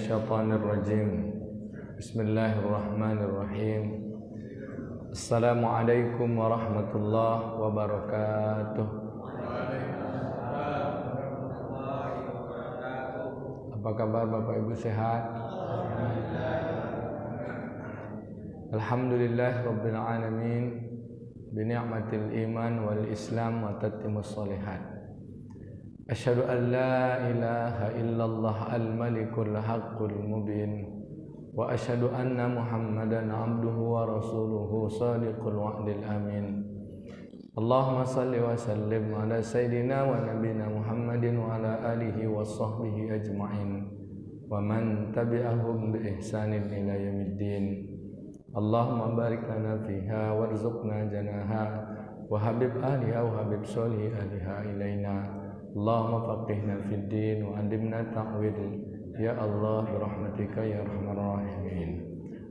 minasyaitonir rajim. Bismillahirrahmanirrahim. Assalamualaikum warahmatullahi wabarakatuh. Apa kabar Bapak Ibu, sehat? Alhamdulillah rabbil alamin, bi ni'matil iman wal islam wa tatimmus shalihat. Asyhadu an la ilaha illallah al-malikul haqqul mubin wa asyhadu anna Muhammadan abduhu wa rasuluhu shadiqul wa'dil amin. Allahumma salli wa sallim ala sayyidina wa nabiyina Muhammadin wa ala alihi wa sahbihi ajma'in wa man tabi'ahum bi ihsanin ila yaumiddin. Allahumma barik lana fiha warzuqna janaha wa habib ahliha wa habib solih ahliha ilaina. Allahumma faqihna fid din wa alimna ta'wil ya Allah bi rahmatika ya arhamar rahimin.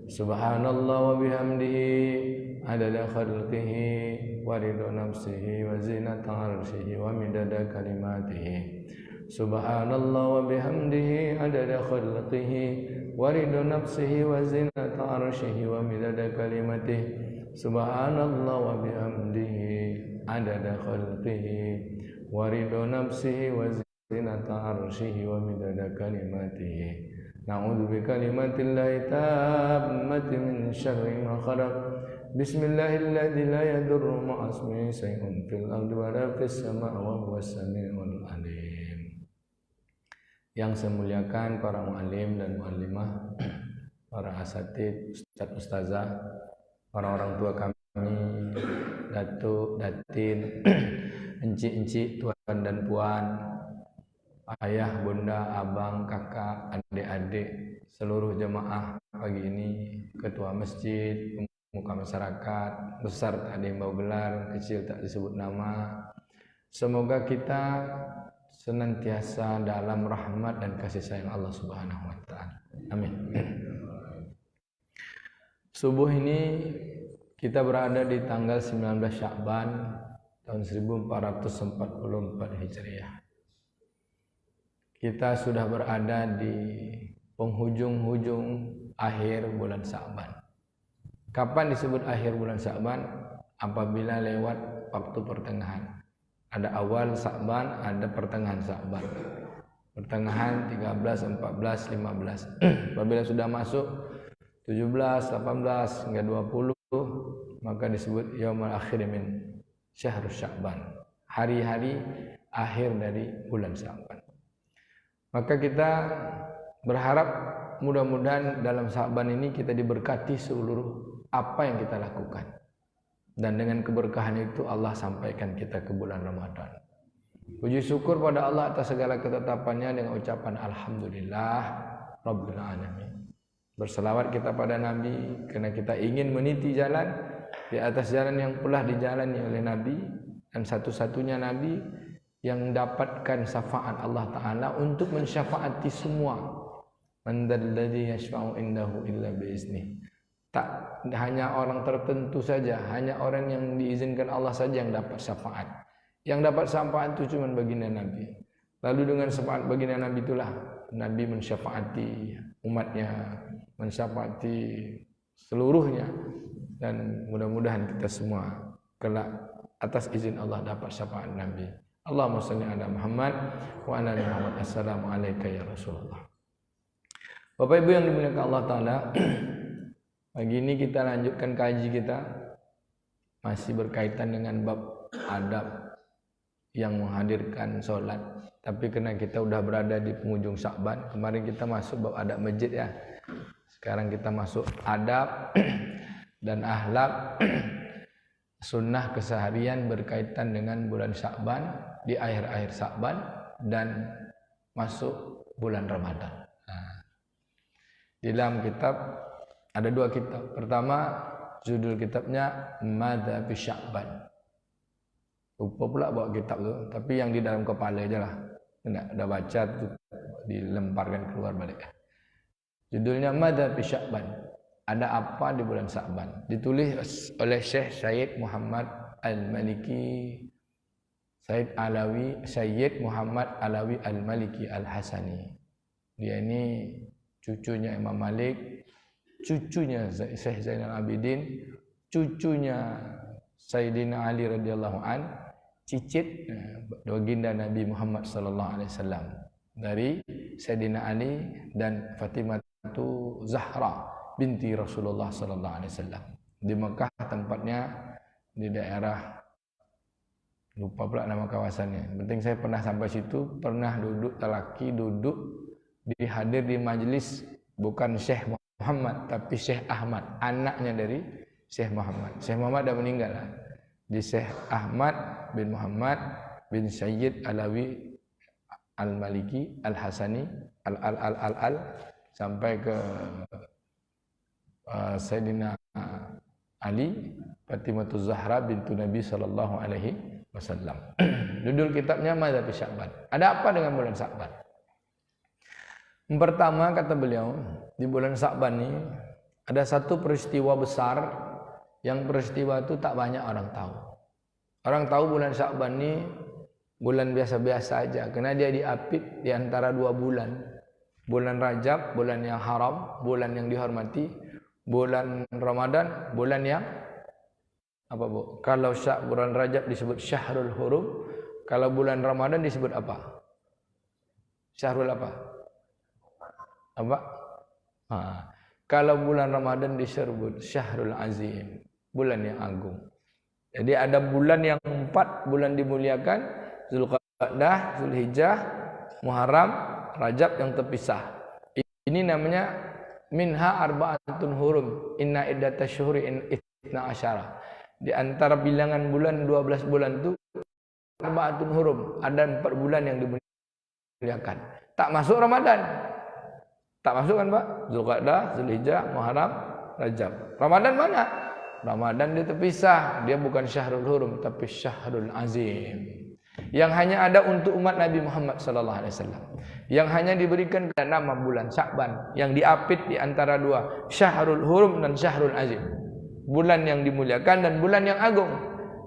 Subhanallah wa bihamdihi adada khalqihi wa ridha nafsihi wa zinata arshihi wa midada kalimatihi. Subhanallah wa bihamdihi adada khalqihi wa ridha nafsihi wa zinata arshihi wa midada kalimatihi. Subhanallah wa bihamdihi adada khalqihi wa ridha nafsihi wa zinata arshihi wa midada kalimatihi. Na'udzu bi kalimatillahi tammati min syarri ma khalaq. Bismillahilladzi la yadurru ma'a ismihi shay'un fil ardi wa la fis sama'i wa huwas samiul alim. Yang saya muliakan para muallim dan muallimah, para asatid, ustaz ustazah, para orang tua kami, datuk, datin, encik-encik, tuan dan puan, ayah, bunda, abang, kakak, adik-adik, seluruh jemaah pagi ini, ketua masjid, pemuka masyarakat, besar tak ada yang bawa gelar, kecil tak disebut nama. Semoga kita senantiasa dalam rahmat dan kasih sayang Allah Subhanahu wa taala. Amin. Subuh ini kita berada di tanggal 19 Sya'ban tahun 1444 Hijriah. Kita sudah berada di penghujung-hujung akhir bulan Sya'ban. Kapan disebut akhir bulan Sya'ban? Apabila lewat waktu pertengahan. Ada awal Sya'ban, ada pertengahan Sya'ban. Pertengahan 13, 14, 15. Apabila sudah masuk 17, 18 hingga 20, maka disebut yaumul akhir min syahrus Sya'ban, hari-hari akhir dari bulan Sya'ban. Maka kita berharap mudah-mudahan dalam Sya'ban ini kita diberkati seluruh apa yang kita lakukan, dan dengan keberkahan itu Allah sampaikan kita ke bulan Ramadan. Puji syukur pada Allah atas segala ketetapannya dengan ucapan alhamdulillah rabbil alamin. Berselawat kita pada Nabi karena kita ingin meniti jalan di atas jalan yang telah dijalani oleh Nabi, dan satu-satunya Nabi yang mendapatkan syafaat Allah Ta'ala untuk mensyafaati semua. Man dzalladzi yashfa'u indahu illa biiznih. Tak hanya orang tertentu saja, hanya orang yang diizinkan Allah saja yang dapat syafaat. Yang dapat syafaat itu cuma baginda Nabi. Lalu dengan syafaat baginda Nabi itulah Nabi mensyafaati umatnya, mensyafaati seluruhnya, dan mudah-mudahan kita semua kelak atas izin Allah dapat syafaat Nabi. Allahumma shalli ala Muhammad wa ala ali Muhammad. Assalamu alayka ya Rasulullah. Bapak Ibu yang dimuliakan Allah Ta'ala, pagi ini kita lanjutkan kaji kita, masih berkaitan dengan bab adab yang menghadirkan sholat. Tapi karena kita sudah berada di penghujung Sya'ban, kemarin kita masuk bab adab masjid ya. Sekarang kita masuk adab dan akhlak sunnah keseharian berkaitan dengan bulan Sya'ban, di akhir-akhir Sya'ban dan masuk bulan Ramadan. Di dalam kitab ada dua kitab. Pertama, judul kitabnya Madza fi Sya'ban. Lupa pula bawa kitab tu, tapi yang di dalam kepala aja lah. Dah baca tu, dilemparkan keluar balik. Judulnya Madza fi Sya'ban. Ada apa di bulan Sya'ban? Ditulis oleh Syekh Sayyid Muhammad Al-Maliki, Sayyid Muhammad Alawi Al-Maliki Al-Hasani. Dia ini cucunya Imam Malik, cucunya Syekh Zainal Abidin, cucunya Sayyidina Ali radhiyallahu an, cicit baginda Nabi Muhammad sallallahu alaihi wasallam dari Sayyidina Ali dan Fatimah itu Zahra binti Rasulullah sallallahu alaihi wasallam. Di Mekah tempatnya, di daerah lupa pula nama kawasannya. Penting saya pernah sampai situ, pernah duduk telaki, duduk hadir di majelis bukan Syekh Muhammad tapi Syekh Ahmad, anaknya dari Syekh Muhammad. Syekh Muhammad dah meninggal lah. Di Syekh Ahmad bin Muhammad bin Sayyid Alawi Al-Maliki Al-Hasani Al sampai ke Sayyidina Ali Fatimah Zahra bintu Nabi sallallahu alaihi wasallam. Judul kitabnya Mazhab Sya'ban. Ada apa dengan bulan Sya'ban? Yang pertama kata beliau, di bulan Sya'ban ini ada satu peristiwa besar yang peristiwa itu tak banyak orang tahu. Orang tahu bulan Sya'ban ini bulan biasa-biasa aja, karena dia diapit di antara 2 bulan. Bulan Rajab, bulan yang haram, bulan yang dihormati, bulan Ramadan, bulan yang apa Bu? Kalau bulan Rajab disebut Syahrul Hurum, kalau bulan Ramadan disebut apa? Syahrul apa? Apa? Kalau bulan Ramadan disebut Syahrul Azim, bulan yang agung. Jadi ada bulan yang 4 bulan dimuliakan, Zulqa'dah, Zulhijjah, Muharram, Rajab yang terpisah. Ini namanya minha arba'atun hurum, inna iddatash syuhuri ithna asyara. Di antara bilangan bulan 12 bulan itu arba'atun hurum, ada 4 bulan yang dimuliakan. Tak masuk Ramadan. Tak masuk kan Pak? Zulqa'dah, Zulhijjah, Muharram, Rajab. Ramadan mana? Ramadan dia terpisah. Dia bukan Syahrul Hurum tapi Syahrul Azim. Yang hanya ada untuk umat Nabi Muhammad sallallahu alaihi wasallam. Yang hanya diberikan nama bulan Sya'ban, yang diapit di antara 2, Syahrul Hurum dan Syahrul Azim. Bulan yang dimuliakan dan bulan yang agung.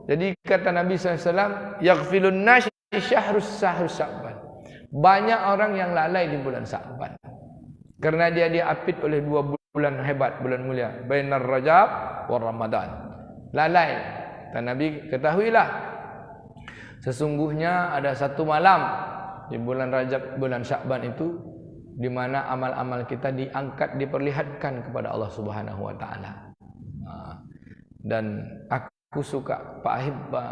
Jadi kata Nabi sallallahu alaihi wasallam, yaghfilun nas syahrus Sya'ban. Banyak orang yang lalai di bulan Sya'ban. Karena dia diapit oleh 2 bulan hebat, bulan mulia, bainar Rajab wa Ramadan. Lalai. Dan Nabi ketahuilah, sesungguhnya ada satu malam di bulan Rajab, bulan Sya'ban itu, di mana amal-amal kita diangkat, diperlihatkan kepada Allah Subhanahu wa taala. Dan aku suka fa'ahibba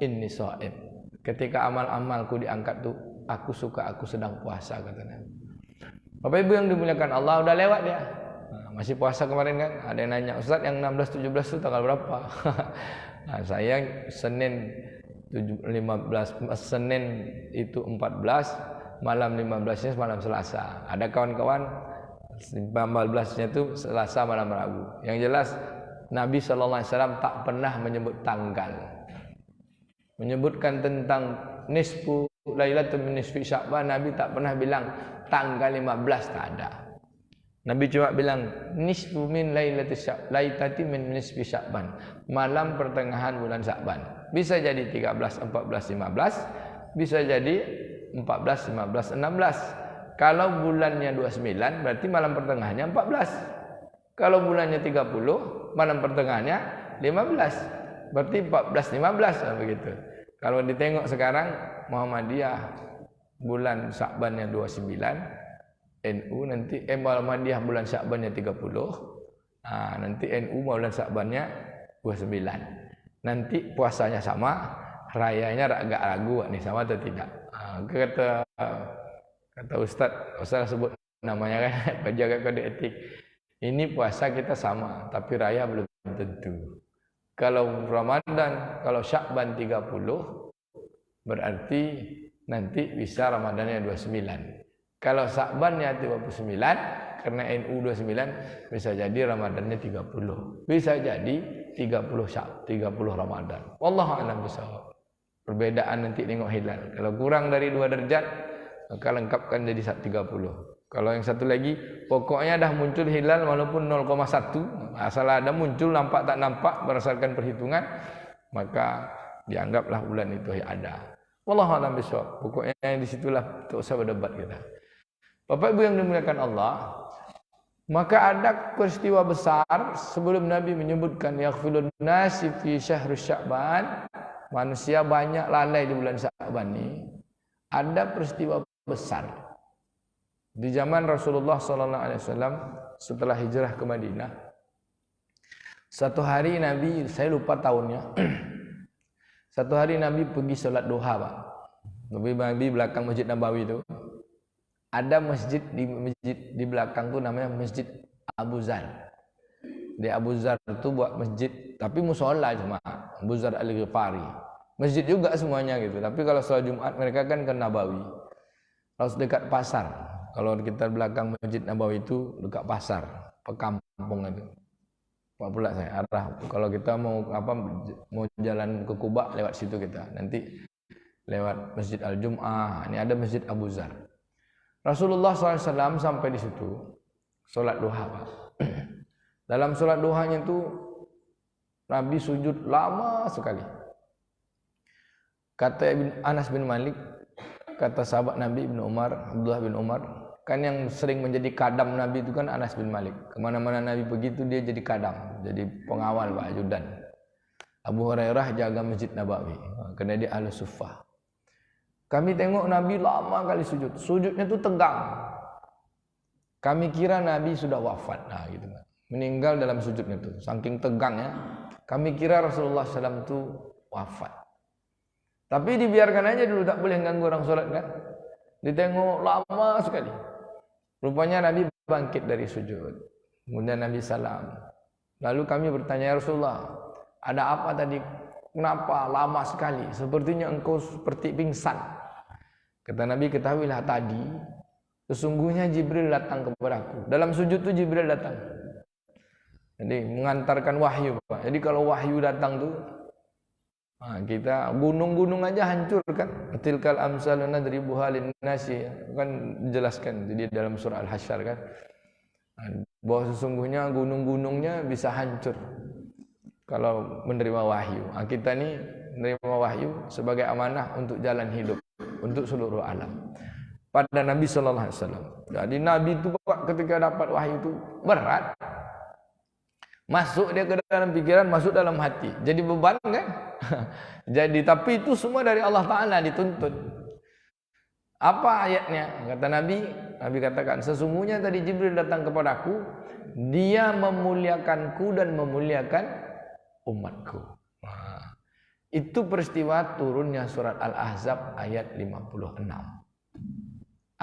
inni sha'im. Ketika amal-amalku diangkat tuh, aku suka, aku sedang puasa, kata Nabi. Bapak Ibu yang dimuliakan Allah, udah lewat dia. Masih puasa kemarin kan? Ada yang nanya, Ustaz yang 16-17 itu tanggal berapa? Saya Senin 15, Senin itu 14, malam 15-nya malam Selasa. Ada kawan-kawan 15-nya itu Selasa malam Rabu. Yang jelas Nabi SAW tak pernah menyebut tanggal. Menyebutkan tentang nisfu Lailatul min nisfi Sya'ban, Nabi tak pernah bilang tanggal 15, tak ada. Nabi cuma bilang nisfu min lailati min nisfi Sya'ban, malam pertengahan bulan Sya'ban. Bisa jadi 13, 14, 15, bisa jadi 14, 15, 16. Kalau bulannya 29 berarti malam pertengahannya 14. Kalau bulannya 30, malam pertengahannya 15. Berarti 14, 15 begitu. Kalau ditengok sekarang Muhammadiyah bulan Sya'bannya 29, NU nanti Muhammadiyah bulan Sya'bannya 30. Nanti NU bulan Sya'bannya 29. Nanti puasanya sama, rayanya agak ragu nih sama atau tidak. Kata Ustaz sebut namanya kan, penjaga kode etik. Ini puasa kita sama, tapi raya belum tentu. Kalau Ramadan, kalau Sya'ban 30, berarti nanti bisa Ramadannya 29. Kalau Sya'bannya 29, karena NU 29, bisa jadi Ramadannya 30. Bisa jadi 30 Ramadan. Wallahu a'lam bishawab. Perbedaan nanti tengok hilal. Kalau kurang dari 2 derajat, maka lengkapkan jadi 30. Kalau yang satu lagi, pokoknya dah muncul hilal walaupun 0,1, asal ada muncul, nampak tak nampak berdasarkan perhitungan, maka dianggaplah bulan itu ada. Wallahu a'lam bishawab. Pokoknya yang disitulah tak usah berdebat kita. Bapak Ibu yang dimuliakan Allah, Maka ada peristiwa besar sebelum Nabi menyebutkan yaghfilun nasi fi syahrul Sya'ban, manusia banyak lalai di bulan Sya'ban ini. Ada peristiwa besar di zaman Rasulullah sallallahu alaihi wasallam setelah hijrah ke Madinah. Satu hari Nabi, saya lupa tahunnya. Satu hari Nabi pergi salat duha, Pak. Nabi belakang Masjid Nabawi itu. Ada masjid di belakang tu namanya Masjid Abu Zar. Di Abu Zar itu buat masjid, tapi musola cuma Abu Zar Al-Ghifari. Masjid juga semuanya gitu. Tapi kalau sholat Jumat mereka kan ke Nabawi. Harus dekat pasar. Kalau kita belakang Masjid Nabawi itu dekat pasar, ke kampung itu. Pak pula saya arah. Kalau kita mau jalan ke Kuba lewat situ kita. Nanti lewat Masjid Al-Jum'ah. Ini ada Masjid Abu Zar. Rasulullah SAW sampai di situ sholat duha, Pak. Dalam sholat duhanya itu Nabi sujud lama sekali. Kata Anas bin Malik, kata sahabat Nabi Ibnu Umar, Abdullah bin Umar, kan yang sering menjadi kadam Nabi itu kan Anas bin Malik. Kemana-mana Nabi pergi itu dia jadi kadam, jadi pengawal, Pak, ajudan. Abu Hurairah jaga Masjid Nabawi, karena dia ahli suffah. Kami tengok Nabi lama kali sujud. Sujudnya itu tegang. Kami kira Nabi sudah wafat. Nah, gitu. Meninggal dalam sujudnya itu. Saking tegangnya. Kami kira Rasulullah SAW itu wafat. Tapi dibiarkan aja dulu. Tak boleh ganggu orang sholat kan. Ditengok lama sekali. Rupanya Nabi bangkit dari sujud. Kemudian Nabi salam. Lalu kami bertanya, ya Rasulullah, ada apa tadi? Kenapa lama sekali? Sepertinya engkau seperti pingsan. Kata Nabi, ketahuilah tadi sesungguhnya Jibril datang kepadaku. Dalam sujud itu Jibril datang. Jadi mengantarkan wahyu, Pak. Jadi kalau wahyu datang tuh kita gunung-gunung aja hancur kan. Tilkal amsaluna nadribuha linnasi, kan dijelaskan jadi dalam surah Al-Hasyr kan. Bahwa sesungguhnya gunung-gunungnya bisa hancur kalau menerima wahyu. Kita ni menerima wahyu sebagai amanah untuk jalan hidup untuk seluruh alam pada Nabi sallallahu alaihi wasallam. Jadi Nabi itu ketika dapat wahyu itu berat. Masuk dia ke dalam pikiran, masuk dalam hati. Jadi beban kan? Jadi tapi itu semua dari Allah Taala dituntut. Apa ayatnya? Kata Nabi katakan, sesungguhnya tadi Jibril datang kepadaku, dia memuliakanku dan memuliakan umatku. Itu peristiwa turunnya surat Al-Ahzab ayat 56.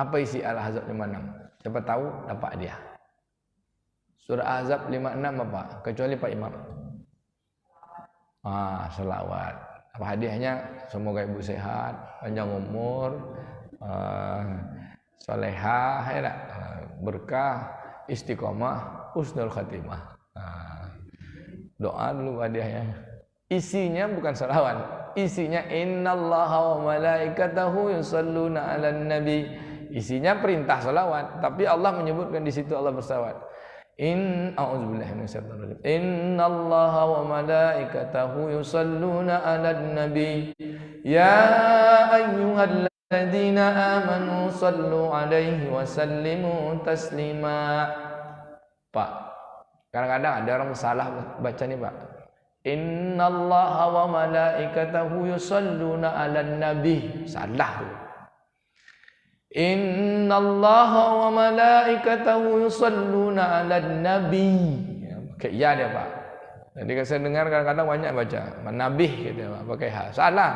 Apa isi Al-Ahzab 56? Siapa tahu dapat dia. Surah Al-Ahzab 56 apa? Kecuali Pak Imam. Selawat. Apa hadiahnya? Semoga ibu sehat, panjang umur, salehah, berkah, istiqomah, husnul khatimah. Doa dulu hadiahnya. Isinya bukan salawat, isinya innallaha wa malaikatahu yusalluna 'alan nabi. Isinya perintah salawat, tapi Allah menyebutkan di situ Allah bersalawat. A'udzubillahi minasyaitonir rajim. Innallaha wa malaikatahu yusalluna 'alan nabi. Ya ayyuhalladzina amanu sallu 'alaihi wa sallimu taslima. Pak, kadang-kadang ada orang salah baca nih, Pak. Innallaha wa malaikatahu yusalluna 'alan nabi. Salah tu. Innallaha wa malaikatahu yusalluna 'alan nabi. Pakai ya dia, Pak. Jadi saya dengar kadang-kadang banyak baca nabi gitu, Pak, pakai ha. Salah.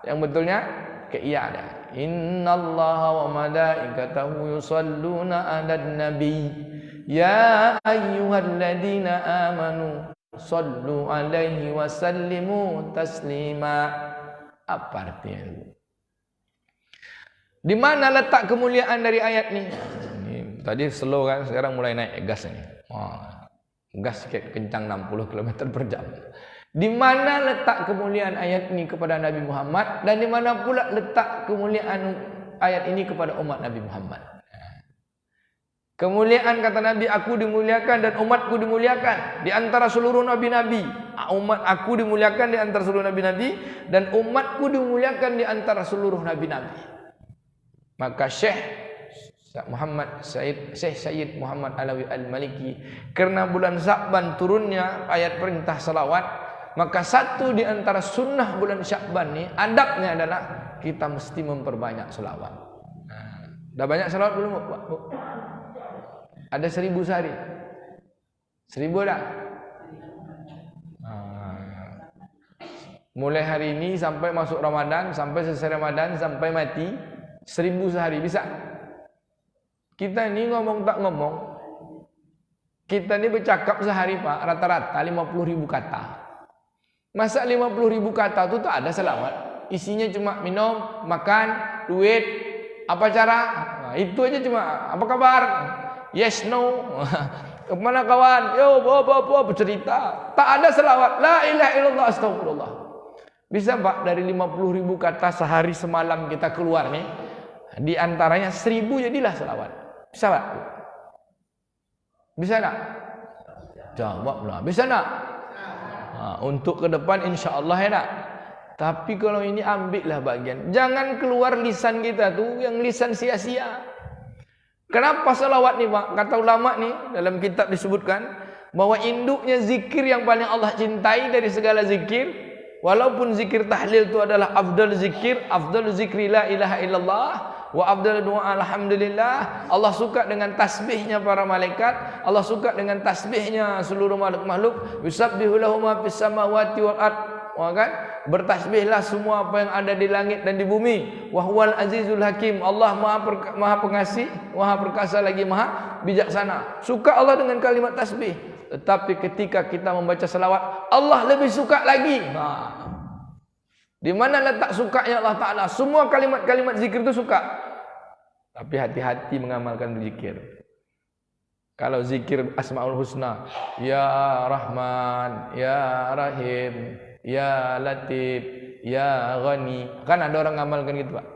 Yang betulnya pakai ya dia. Innallaha wa malaikatahu yusalluna 'alan nabi. Ya ayyuhalladzina amanu sallu alaihi wa sallimu taslima. Apa artinya itu? Di mana letak kemuliaan dari ayat ni? Tadi slow kan, sekarang mulai naik gas ni. Gas sikit kencang 60 km per jam. Di mana letak kemuliaan ayat ini kepada Nabi Muhammad, dan di mana pula letak kemuliaan ayat ini kepada umat Nabi Muhammad? Kemuliaan kata Nabi, aku dimuliakan dan umatku dimuliakan di antara seluruh nabi-nabi. Umat aku dimuliakan di antara seluruh nabi-nabi dan umatku dimuliakan di antara seluruh nabi-nabi. Maka Syekh Syekh Sayyid Muhammad Alawi Al-Maliki, karena bulan Sya'ban turunnya ayat perintah salawat, maka satu di antara sunnah bulan Sya'ban ni adabnya adalah kita mesti memperbanyak salawat. Dah banyak salawat belum, Pak? Ada 1000 sehari? 1000 dah? Mulai hari ini sampai masuk Ramadan, sampai selesai Ramadan, sampai mati, 1000 sehari bisa? Kita ni ngomong tak ngomong, kita ni bercakap sehari, Pak, rata-rata 50.000 kata. Masa 50.000 kata tu tak ada salawat? Isinya cuma minum, makan, duit, apa cara? Itu aja cuma, apa kabar? Yes, no. Kemana kawan? Yo, apa bercerita. Tak ada salawat. La ilaha illallah, astagfirullah. Bisa, Pak, dari 50.000 kata sehari semalam kita keluar nih, di antaranya 1000 jadilah salawat. Bisa, Pak? Bisa tak? Jawablah. Bisa tak? Untuk ke depan insya-Allah ya nak. Tapi kalau ini ambillah bagian. Jangan keluar lisan kita tu yang lisan sia-sia. Kenapa salawat ni, Pak? Kata ulama ni dalam kitab disebutkan bahwa induknya zikir yang paling Allah cintai dari segala zikir. Walaupun zikir tahlil itu adalah afdal zikir, afdal zikri la ilaha illallah, wa afdal doa alhamdulillah. Allah suka dengan tasbihnya para malaikat, Allah suka dengan tasbihnya seluruh makhluk-makhluk. Yusabbihu lahu ma fis samawati wal ard. Kan? Bertasbihlah semua apa yang ada di langit dan di bumi. Wa huwal azizul hakim. Allah Maha Pengasih, Maha Perkasa lagi Maha Bijaksana. Suka Allah dengan kalimat tasbih. Tetapi ketika kita membaca salawat, Allah lebih suka lagi. Di mana letak sukanya Allah Ta'ala? Semua kalimat-kalimat zikir itu suka. Tapi hati-hati mengamalkan zikir. Kalau zikir Asmaul Husna, Ya Rahman, Ya Rahim, Ya Latif, Ya Ghani. Kan ada orang ngamalkan gitu, Pak.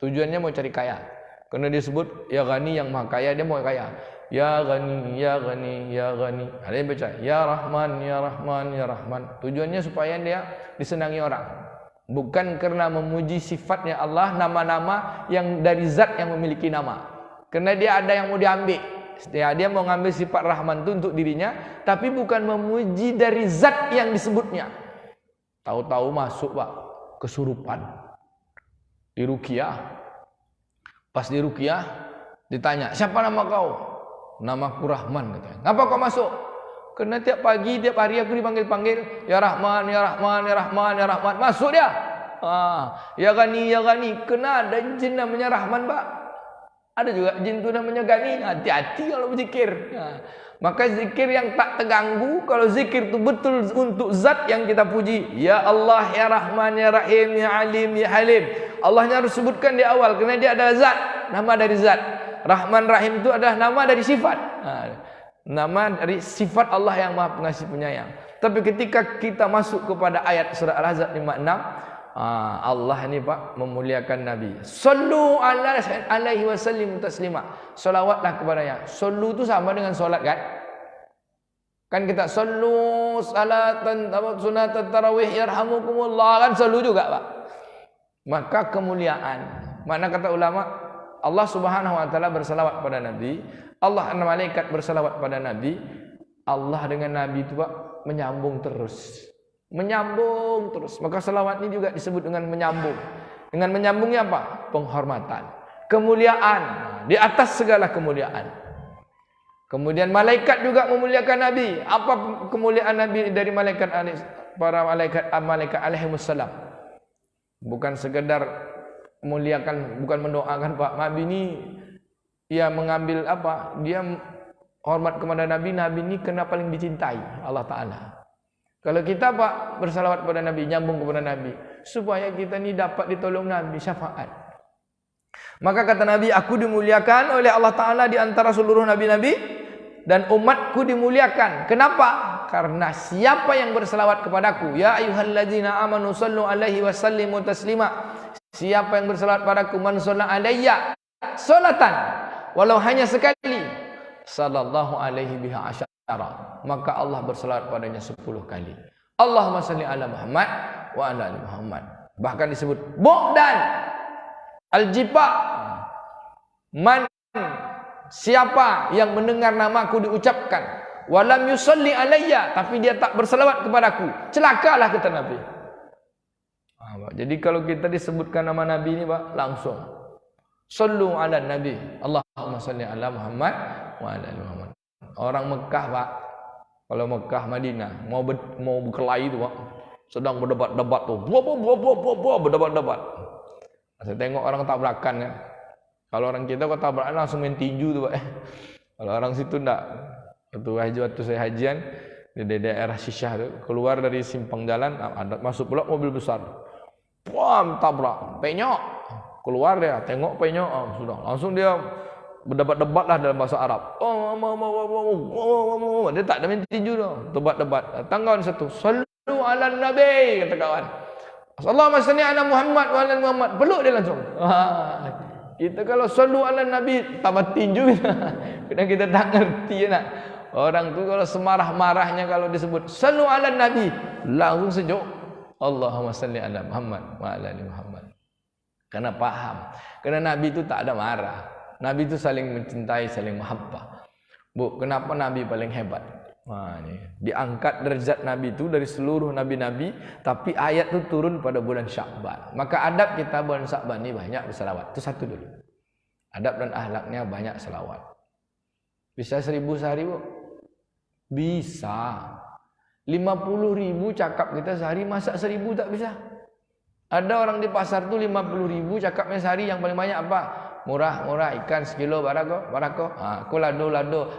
Tujuannya mau cari kaya. Karena disebut Ya Ghani yang maha kaya, dia mau kaya. Ya Ghani, Ya Ghani, Ya Ghani. Ada yang baca Ya Rahman, Ya Rahman, Ya Rahman. Tujuannya supaya dia disenangi orang. Bukan karena memuji sifatnya Allah, nama-nama yang dari zat yang memiliki nama. Karena dia ada yang mau diambil. Dia mau ngambil sifat Rahman itu untuk dirinya, tapi bukan memuji dari zat yang disebutnya. Tahu-tahu masuk, Pak, kesurupan di ruqyah. Pas di ruqyah ditanya, siapa nama kau? Namaku Rahman, katanya. Ngapa kau masuk? Karena tiap pagi, tiap hari aku dipanggil-panggil, Ya Rahman, Ya Rahman, Ya Rahman, Ya Rahman. Masuk dia. Ya Ghani, Ya Ghani. Kena ada jin namanya Rahman, Pak. Ada juga jin itu namanya Ghani. Hati-hati kalau berzikir. Maka zikir yang tak terganggu, kalau zikir itu betul untuk zat yang kita puji. Ya Allah, Ya Rahman, Ya Rahim, Ya Alim, Ya Halim. Allahnya harus sebutkan di awal, karena dia ada zat, nama dari zat. Rahman Rahim itu adalah nama dari sifat. Nama dari sifat Allah yang Maha Pengasih Penyayang. Tapi ketika kita masuk kepada ayat surah Al-Ahzab 56, Allah ini, Pak, memuliakan Nabi. Sallu alaihi wasallim taslima. Salawatlah kepadanya. Sallu itu sama dengan solat, kan? Kan kita sallu salatan sunatan tarawih yarhamukumullah, kan sallu juga, Pak. Maka kemuliaan. Mana kata ulama? Allah Subhanahu wa taala bersalawat pada Nabi, Allah dan malaikat bersalawat pada Nabi. Allah dengan Nabi itu, Pak, menyambung terus. Menyambung terus. Maka salawat ini juga disebut dengan menyambung. Dengan menyambungnya apa? Penghormatan, kemuliaan, di atas segala kemuliaan. Kemudian malaikat juga memuliakan Nabi. Apa kemuliaan Nabi dari malaikat, para malaikat alaihimussalam? Bukan sekedar muliakan, bukan mendoakan, Pak. Nabi ini ia mengambil apa? Dia hormat kepada Nabi. Nabi ini kena paling dicintai Allah Ta'ala. Kalau kita, Pak, bersalawat kepada Nabi, nyambung kepada Nabi, supaya kita ini dapat ditolong Nabi, syafaat. Maka kata Nabi, aku dimuliakan oleh Allah Ta'ala di antara seluruh Nabi-Nabi, dan umatku dimuliakan. Kenapa? Karena siapa yang bersalawat kepadaku, ya ayyuhalladzina amanu sallu alaihi wasallimu taslima. Siapa yang bersalawat padaku, man shalla alayya salatan, walau hanya sekali, sallallahu alaihi biha asyara, maka Allah bersalawat padanya 10 kali. Allahumma salli ala Muhammad wa ala ali Muhammad. Bahkan disebut bu'dan al-jifa, man siapa yang mendengar namaku diucapkan, walam yusalli alayya, tapi dia tak berselawat kepadaku, celakalah, kata Nabi. Jadi kalau kita disebutkan nama Nabi ini, Pak, langsung sallu ala Nabi, Allahumma salli ala Muhammad wa ala ali Muhammad. Orang Mekah, Pak, kalau Mekah Madinah mau berkelahi itu, Pak, sedang berdebat-debat tuh, berdebat-debat. Saya tengok orang tabrakan kan. Kalau orang kita kok tabrakan langsung main tinju tuh, Pak. Kalau orang situ enggak. Waktu saya hajian di daerah Syishah tuh, keluar dari simpang jalan, ada masuk pula mobil besar. Wah, tabrak, penyok. Keluar dia, tengok penyok, sudah. Langsung dia berdebat-debat lah dalam bahasa Arab. Dia tak ada main tinju tuh, debat-debat. Datang kawan satu, sallu ala Nabi, kata kawan. Allahumma salli ala Muhammad wa ala Muhammad. Peluk dia langsung. Kita kalau sallu ala Nabi tambah tinju kita. Kadang kita tak ngerti nak. Orang tu kalau semarah-marahnya kalau disebut sallu ala Nabi, langsung sejuk. Allahumma salli ala Muhammad wa ala ali Muhammad. Karena paham. Karena Nabi itu tak ada marah. Nabi itu saling mencintai, saling mahabbah. Bu, kenapa Nabi paling hebat? Ini diangkat derajat Nabi itu dari seluruh nabi-nabi, tapi ayat itu turun pada bulan Sya'ban. Maka adab kita bulan Sya'ban ini banyak berselawat. Itu satu dulu. Adab dan akhlaknya banyak selawat. Bisa 1000 sehari, Bu? Bisa. 50.000 cakap kita sehari, masa 1000 tak bisa? Ada orang di pasar tu 50.000 cakapnya sehari, yang paling banyak apa? Murah ikan sekilo barako. Aku lado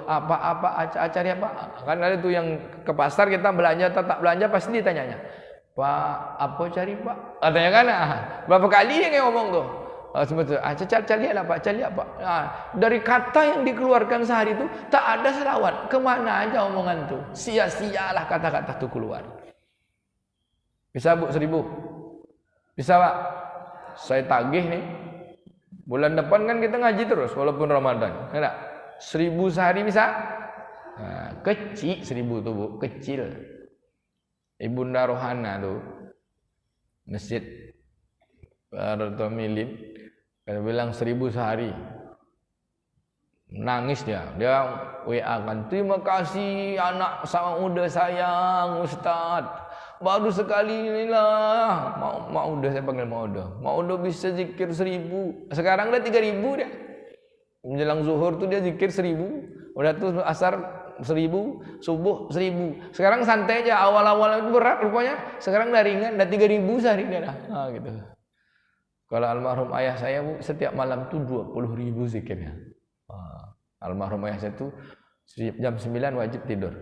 apa cari apa? Kan ada tu yang ke pasar kita belanja atau tak belanja pasti ditanyanya, Pak, apa cari Pak? Katanya kan, berapa kali dia ngomong tu? Sebetulnya, cari apa? Dari kata yang dikeluarkan sehari tu tak ada selawat. Kemana aja omongan tu? Sia-sialah kata-kata tu keluar. Bisa, Bu, 1000? Bisa, Pak? Saya tagih nih. Bulan depan kan kita ngaji terus walaupun Ramadan. Enggak? 1000 sehari bisa? Kecil 1000 tu, Bu, kecil. Ibunda Rohana tu Masjid Darul Milim, dia bilang 1000 sehari. Nangis dia WA kan, terima kasih anak sama muda sayang Ustaz. Baru sekali inilah Mak Uda, saya panggil Mak Uda bisa zikir 1000. Sekarang dah 3000 dia. Menjelang zuhur tu dia zikir 1000. Udah tu asar 1000, subuh 1000. Sekarang santai aja, awal-awal itu berat rupanya. Sekarang dah ringan, dah 3000 sehari dia dah. Gitu. Kalau almarhum ayah saya, Bu, setiap malam tu 20.000 zikirnya. Almarhum ayah saya tu jam 9 wajib tidur.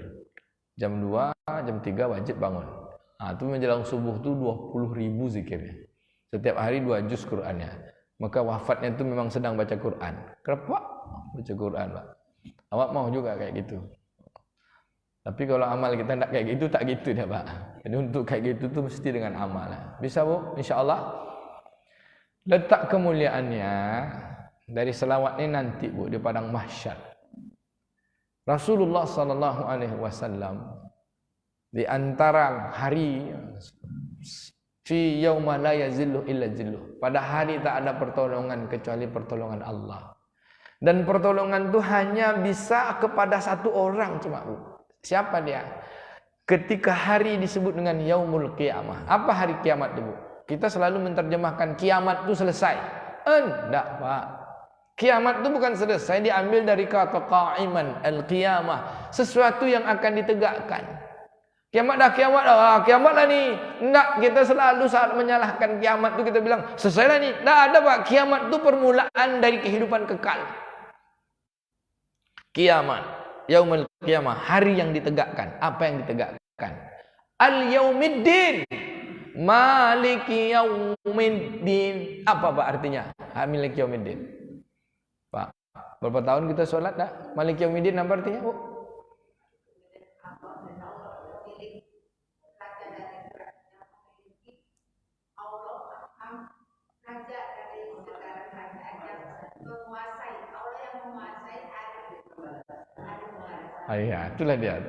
Jam 2, jam 3 wajib bangun. Itu menjelang subuh tu 20.000 zikirnya. Setiap hari 2 juz Qur'annya. Maka wafatnya tu memang sedang baca Qur'an. Kenapa? Baca Qur'an, Pak. Awak mau juga kayak gitu. Tapi kalau amal kita tak kayak gitu, tak gitu dah, Pak. Jadi untuk kayak gitu tu mesti dengan amal. Bisa, Bu? InsyaAllah. Letak kemuliaannya dari selawat ini nanti, Bu, di padang mahsyar. Rasulullah sallallahu alaihi wasallam di antara hari fi yauma la yazillu illa zilluh, pada hari tak ada pertolongan kecuali pertolongan Allah. Dan pertolongan itu hanya bisa kepada satu orang cuma, Bu. Siapa dia? Ketika hari disebut dengan yaumul qiyamah. Apa hari kiamat itu, Bu? Kita selalu menerjemahkan kiamat itu selesai. Enggak, Pak. Kiamat itu bukan selesai, diambil dari kata qa'iman, al-qiyamah, sesuatu yang akan ditegakkan. Kiamat lah ni. Enggak, kita selalu saat menyalahkan kiamat tu kita bilang selesai lah ni. Tak ada, Pak. Kiamat tu permulaan dari kehidupan kekal. Kiamat, yaumul qiyamah, hari yang ditegakkan. Apa yang ditegakkan? Al-yaumiddin, maliki yaumiddin. Apa, Pak, artinya? Maliki yaumiddin. Pak, berapa tahun kita solat dah? Maliki yaumiddin apa artinya, Bu? Ya, itulah dia.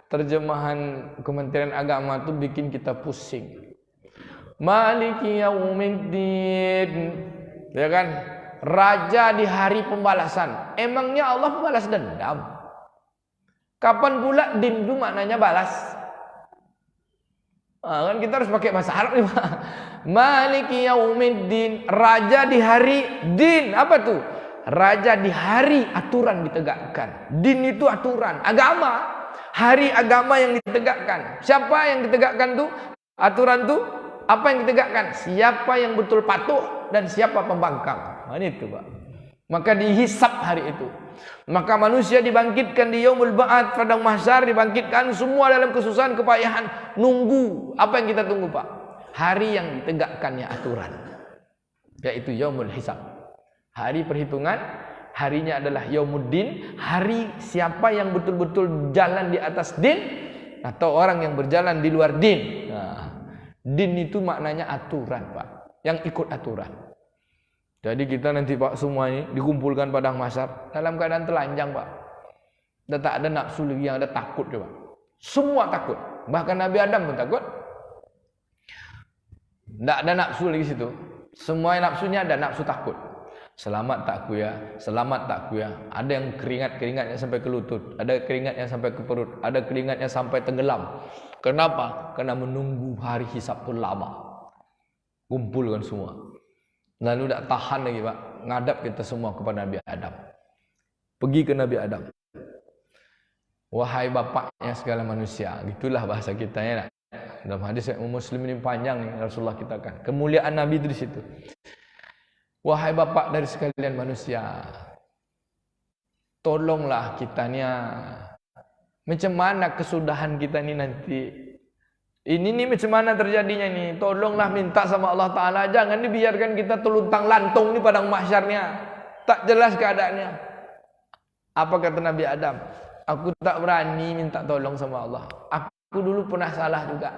Terjemahan Kementerian Agama tu bikin kita pusing. Maliki yaumiddin. Ya kan? raja di hari pembalasan. Emangnya Allah balas dendam? Kapan pula din itu maknanya balas? Kan kita harus pakai bahasa Arab nih, Pak. Maliki yaumiddin, raja di hari din. Apa tuh? Raja di hari aturan ditegakkan. Din itu aturan, agama. Hari agama yang ditegakkan. Siapa yang ditegakkan tuh? Aturan tuh apa yang ditegakkan? Siapa yang betul patuh dan siapa pembangkang. Nah, itu, Pak. Maka dihisap hari itu. Maka manusia dibangkitkan di yaumul ba'ats, padang mahsyar, dibangkitkan semua dalam kesusahan, kepayahan. Nunggu. Apa yang kita tunggu, Pak? Hari yang ditegakkannya aturan, yaitu yaumul hisab. Hari perhitungan, harinya adalah yaumuddin, hari siapa yang betul-betul jalan di atas din atau orang yang berjalan di luar din. Nah, din itu maknanya aturan, Pak, yang ikut aturan. Jadi kita nanti, Pak, semua ini dikumpulkan padang mahsyar dalam keadaan telanjang, Pak. Dan tak ada nafsu lagi, yang ada takut, Pak. Semua takut. Bahkan Nabi Adam pun takut. Tidak ada nafsu lagi situ. Semua nafsunya ada nafsu takut. Selamat tak aku ya, selamat tak aku ya. Ada yang keringatnya sampai ke lutut, ada keringatnya sampai ke perut, ada keringatnya sampai tenggelam. Kenapa? Karena menunggu hari hisab itu lama. Kumpulkan semua. Lalu tak tahan lagi, Pak. Ngadap kita semua kepada Nabi Adam. Pergi ke Nabi Adam. Wahai bapaknya segala manusia. Gitulah bahasa kita ya. Dalam hadis Muslim ini panjang nih, Rasulullah kita kan. Kemuliaan Nabi itu di situ. Wahai bapak dari sekalian manusia, tolonglah kita ni. Macam mana kesudahan kita ni nanti? Ini nih macam mana terjadinya nih? Tolonglah minta sama Allah Ta'ala. Jangan dibiarkan kita terluntang lantung di padang mahsyarnya. Tak jelas keadaannya. Apa kata Nabi Adam? Aku tak berani minta tolong sama Allah. Aku dulu pernah salah juga.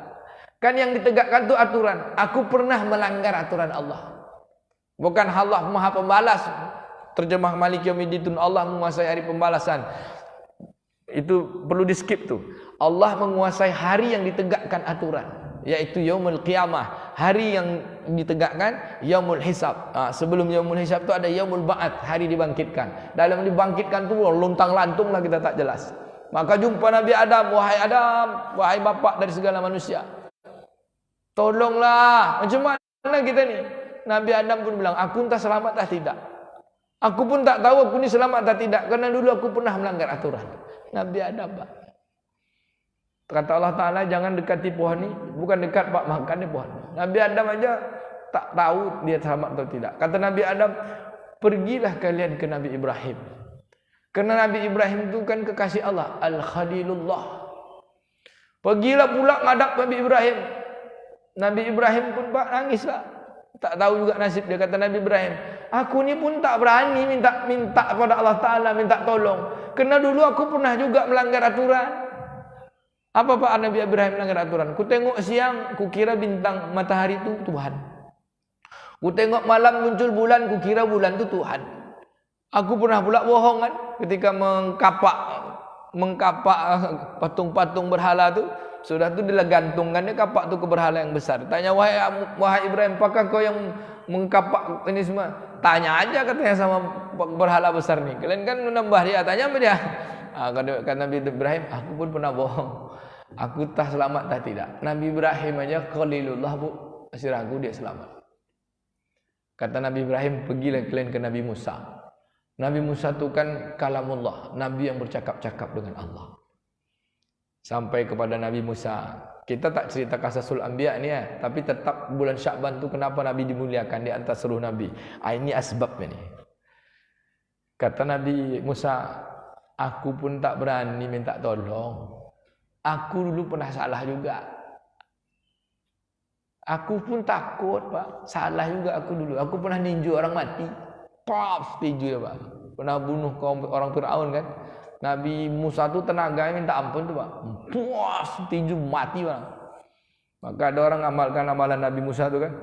Kan yang ditegakkan itu aturan. Aku pernah melanggar aturan Allah. Bukan Allah Maha Pembalas. Terjemah Malik Yaumiddin, Allah menguasai hari pembalasan. Itu perlu di skip tuh. Allah menguasai hari yang ditegakkan aturan, yaitu yaumul qiyamah, hari yang ditegakkan yaumul hisab. Sebelum yaumul hisab itu ada yaumul ba'ats, hari dibangkitkan. Dalam dibangkitkan tuh luntang lantung lah kita tak jelas. Maka jumpa Nabi Adam, wahai bapak dari segala manusia. Tolonglah, macam mana kita ni? Nabi Adam pun bilang, aku entah selamat atau tidak. Aku pun tak tahu aku ni selamat atau tidak, karena dulu aku pernah melanggar aturan. Nabi Adam, Pak. Kata Allah Ta'ala, jangan dekati pohon ni. Bukan dekat, Pak, makan ni pohon. Nabi Adam aja tak tahu dia selamat atau tidak. Kata Nabi Adam, pergilah kalian ke Nabi Ibrahim. Karena Nabi Ibrahim itu kan kekasih Allah, Al-Khalilullah. Pergilah pula ngadap Nabi Ibrahim. Nabi Ibrahim pun, Pak, nangis, Pak. Tak tahu juga nasib dia. Kata Nabi Ibrahim, aku ni pun tak berani minta kepada Allah Ta'ala, minta tolong. Karena dulu aku pernah juga melanggar aturan. Apa Pak Nabi Ibrahim melanggar aturan? Ku tengok siang, ku kira bintang matahari itu Tuhan. Ku tengok malam muncul bulan, ku kira bulan itu Tuhan. Aku pernah pula bohong kan, ketika mengkapak patung-patung berhala tu. Sudah tu dia gantungkan dia kapak tu ke berhala yang besar. Tanya, wahai Ibrahim, apakah kau yang mengkapak ini semua? Tanya aja katanya sama berhala besar ni. Kalian kan menambah dia, tanya sama dia. Kata Nabi Ibrahim, aku pun pernah bohong. Aku tak selamat tak tidak. Nabi Ibrahim aja Khalilullah, Bu, masih ragu dia selamat. Kata Nabi Ibrahim, pergilah kalian ke Nabi Musa. Nabi Musa tu kan kalamullah, Nabi yang bercakap-cakap dengan Allah. Sampai kepada Nabi Musa. Kita tak cerita Qasasul Anbiya ni ya, tapi tetap bulan Syakban tu kenapa Nabi dimuliakan di antara seluruh Nabi. Ini asbabnya ni. Kata Nabi Musa, aku pun tak berani minta tolong. Aku dulu pernah salah juga. Aku pun takut, Pak. Salah juga aku dulu. Aku pernah ninju orang mati. Pop, tinju ya, Pak. Pernah bunuh kaum orang Fir'aun kan. Nabi Musa tu tenaga minta ampun tu, Pak. Puas, tinju mati, Pak. Maka ada orang amalkan amalan Nabi Musa tu kan.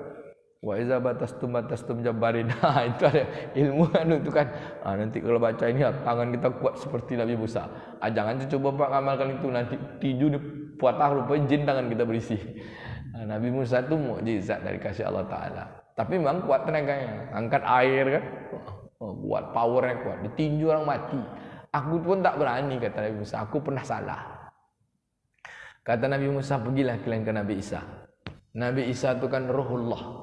Wa iza batastum jabbarin. Itu ada ilmu itu kan. Nanti kalau baca ini tangan kita kuat seperti Nabi Musa. Jangan coba Pak amalkan itu, nanti tinju ni patah rupa jin tangan kita berisi. Nabi Musa itu mukjizat dari kasih Allah Ta'ala. Tapi memang kuat tenaganya. Angkat air kan. Kuat, powernya kuat. Ditinju orang mati. Aku pun tak berani, kata Nabi Musa. Aku pernah salah. Kata Nabi Musa, pergilah kalian ke Nabi Isa. Nabi Isa itu kan ruhullah.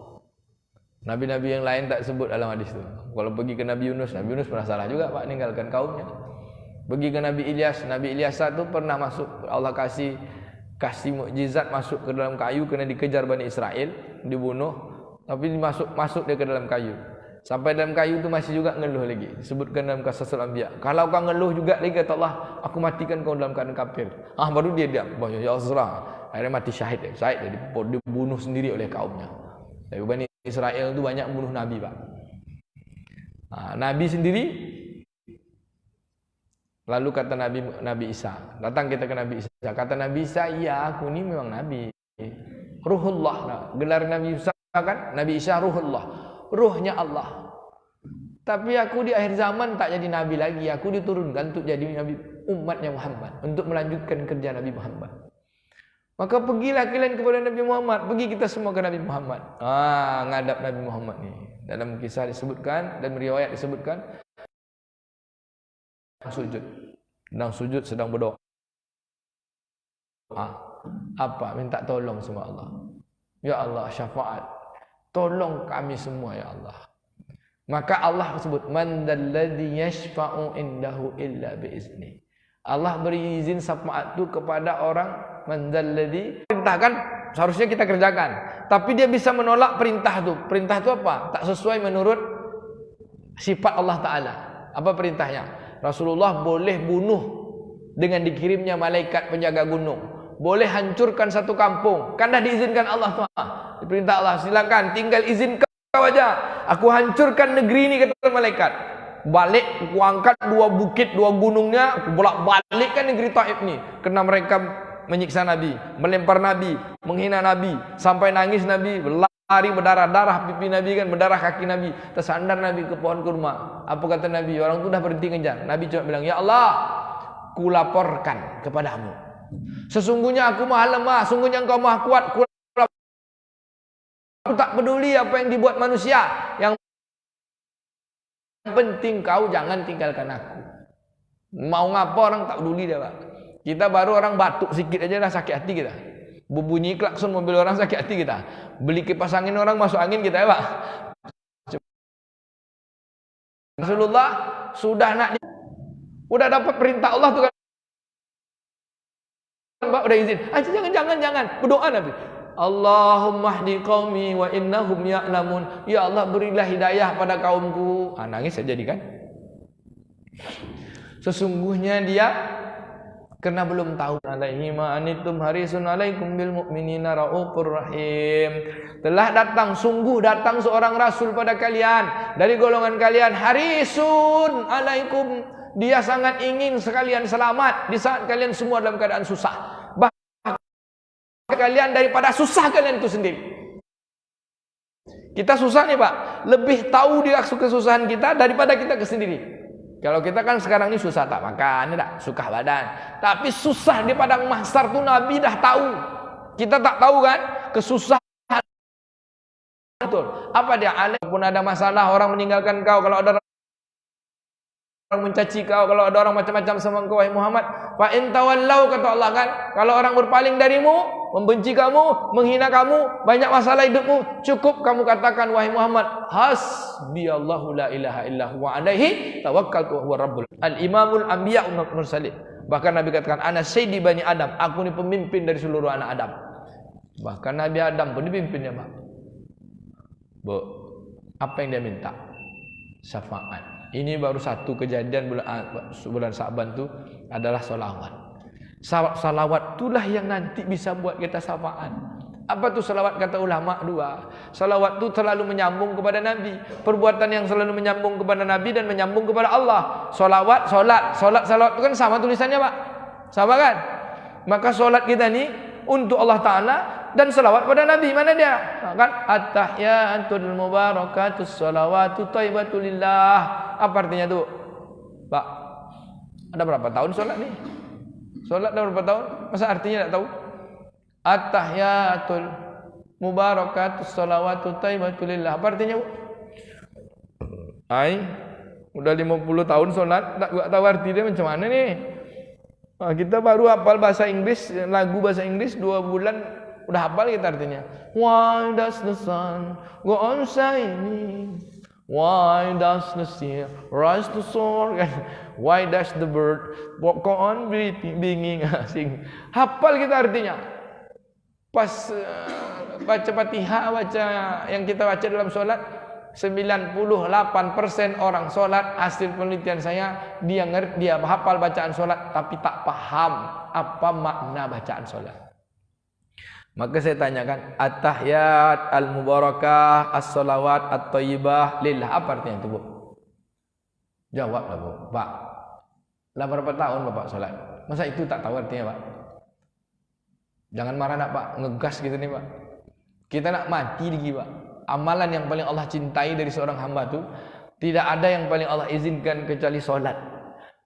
Nabi-nabi yang lain tak sebut dalam hadis itu. Kalau pergi ke Nabi Yunus pernah salah juga Pak, ninggalkan kaumnya. Pergi ke Nabi Ilyas itu pernah masuk, Allah kasih mukjizat masuk ke dalam kayu kena dikejar Bani Israel, dibunuh, tapi masuk dia ke dalam kayu. Sampai dalam kayu itu masih juga ngeluh lagi. Disebutkan dalam Qasasul Anbiya. Kalau kau ngeluh juga lagi, kata Allah, aku matikan kau dalam keadaan kafir. Baru dia diam. Ya Allah, akhirnya mati syahid. Dia dibunuh sendiri oleh kaumnya. Tapi Bani Israel itu banyak membunuh Nabi, Pak. Nabi sendiri. Lalu kata Nabi Isa, datang kita ke Nabi Isa. Kata Nabi Isa, iya aku ini memang Nabi. Ruhullah. Gelar Nabi Isa kan, Nabi Isa Ruhullah. Ruhnya Allah. Tapi aku di akhir zaman tak jadi Nabi lagi. Aku diturunkan untuk jadi Nabi umatnya Muhammad. Untuk melanjutkan kerja Nabi Muhammad. Maka pergilah kalian kepada Nabi Muhammad. Pergi kita semua ke Nabi Muhammad. Ngadap Nabi Muhammad ni. Dalam kisah disebutkan, dan riwayat disebutkan, sujud sedang berdoa. Apa? Minta tolong sama Allah. Ya Allah, syafaat. Tolong kami semua ya Allah. Maka Allah sebut, man dalladzi yashfa'u indahu illa biizni. Allah beri izin syafaat itu kepada orang man dalladzi, perintahkan seharusnya kita kerjakan. Tapi dia bisa menolak perintah itu. Perintah itu apa? Tak sesuai menurut sifat Allah Ta'ala. Apa perintahnya? Rasulullah boleh bunuh dengan dikirimnya malaikat penjaga gunung. Boleh hancurkan satu kampung. Kan dah diizinkan Allah Ta'ala. Diperintah Allah, silakan tinggal izin kau aja. Aku hancurkan negeri ini, kata malaikat. Balik, aku angkat dua bukit, dua gunungnya, aku bolak-balikkan negeri Taif ni. Kerana mereka menyiksa Nabi, melempar Nabi, menghina Nabi, sampai nangis Nabi, berlari berdarah-darah pipi Nabi kan, berdarah kaki Nabi, tersandar Nabi ke pohon kurma. Apa kata Nabi? Orang tu dah berhenti ngejar. Nabi cuma bilang, ya Allah, ku laporkan kepadamu. Sesungguhnya aku maha lemah, sungguhnya engkau maha kuat. Aku tak peduli apa yang dibuat manusia. Yang penting kau jangan tinggalkan aku. Mau ngapa orang tak peduli dia, Pak. Kita baru orang batuk sikit aja dah sakit hati kita. Berbunyi klakson mobil orang sakit hati kita. Beli kipas angin orang masuk angin kita ya, Pak. Rasulullah sudah dapat perintah Allah tuh kan. Pak udah izin. Jangan berdoa Nabi. Allahumma hdi qaumi wa innahum ya'lamun. Ya Allah, berilah hidayah pada kaumku. Nangis saja kan. Sesungguhnya dia karena belum tahu, alaihi ma anittum harisun alaikum bil mu'minina raufur rahim. Telah datang, sungguh datang seorang rasul pada kalian dari golongan kalian, harisun alaikum. Dia sangat ingin sekalian selamat di saat kalian semua dalam keadaan susah. Kalian daripada susah kalian itu sendiri. Kita susah nih, Pak. Lebih tahu dia kesusahan kita daripada kita sendiri. Kalau kita kan sekarang ini susah tak makan, tak suka badan. Tapi susah di padang mahsyar tuh Nabi dah tahu. Kita tak tahu kan kesusahan. Betul. Apa dia? Pun ada masalah, orang meninggalkan kau, kalau ada orang mencaci kau, kalau ada orang macam-macam sama engkau, wahai Muhammad, fa in tawallau, kata Allah kan, kalau orang berpaling darimu, membenci kamu, menghina kamu, banyak masalah hidupmu, cukup kamu katakan, wahai Muhammad, hasbiyallahu la ilaha illa huwa alaihi tawakkaltu wa huwa rabbul al-imamul anbiya wa mursalin. Bahkan Nabi katakan, ana sayyidi bani Adam, aku ni pemimpin dari seluruh anak Adam. Bahkan Nabi Adam pun dipimpinnya, Pak. Apa yang dia minta? Syafaat. Ini baru satu kejadian bulan Sa'ban itu adalah salawat. Salawat itulah yang nanti bisa buat kita syafaat. Apa tu salawat? Kata ulama dua. Salawat itu selalu menyambung kepada Nabi. Perbuatan yang selalu menyambung kepada Nabi dan menyambung kepada Allah. Salawat, salawat itu kan sama tulisannya, Pak. Sama kan? Maka salat kita ni untuk Allah Ta'ala dan salawat pada Nabi. Mana dia? Kan? At-tahiyatul mubarakatus salawatu thayyibatulillah. Apa artinya tu? Pak, ada berapa tahun solat ni? Solat dah berapa tahun? Masa artinya tak tahu? At-tahiyatul mubarakatus salawatu thayyibatulillah. Apa artinya, Bu? Udah 50 tahun sholat, tak tahu arti dia macam mana nih. Kita baru hafal bahasa Inggris, lagu bahasa Inggris 2 bulan udah hafal kita artinya. Why does the sun go on shining? Why does the sea rise to soar? Why does the bird go on being sing? Hafal kita artinya. Pas baca Fatihah, baca yang kita baca dalam sholat, 98% orang sholat, hasil penelitian saya, dia hafal bacaan sholat tapi tak paham apa makna bacaan sholat. Maka saya tanyakan, at-tahiyat, al-mubarakah, as-salawat, at-tayyibah lillah, apa artinya itu, Bu? Jawablah, Bu. Pak, lah berapa tahun Bapak sholat? Masa itu tak tahu artinya, Pak? Jangan marah nak, Pak, ngegas gitu nih, Pak. Kita nak mati lagi, Pak. Amalan yang paling Allah cintai dari seorang hamba tu, tidak ada yang paling Allah izinkan kecuali solat.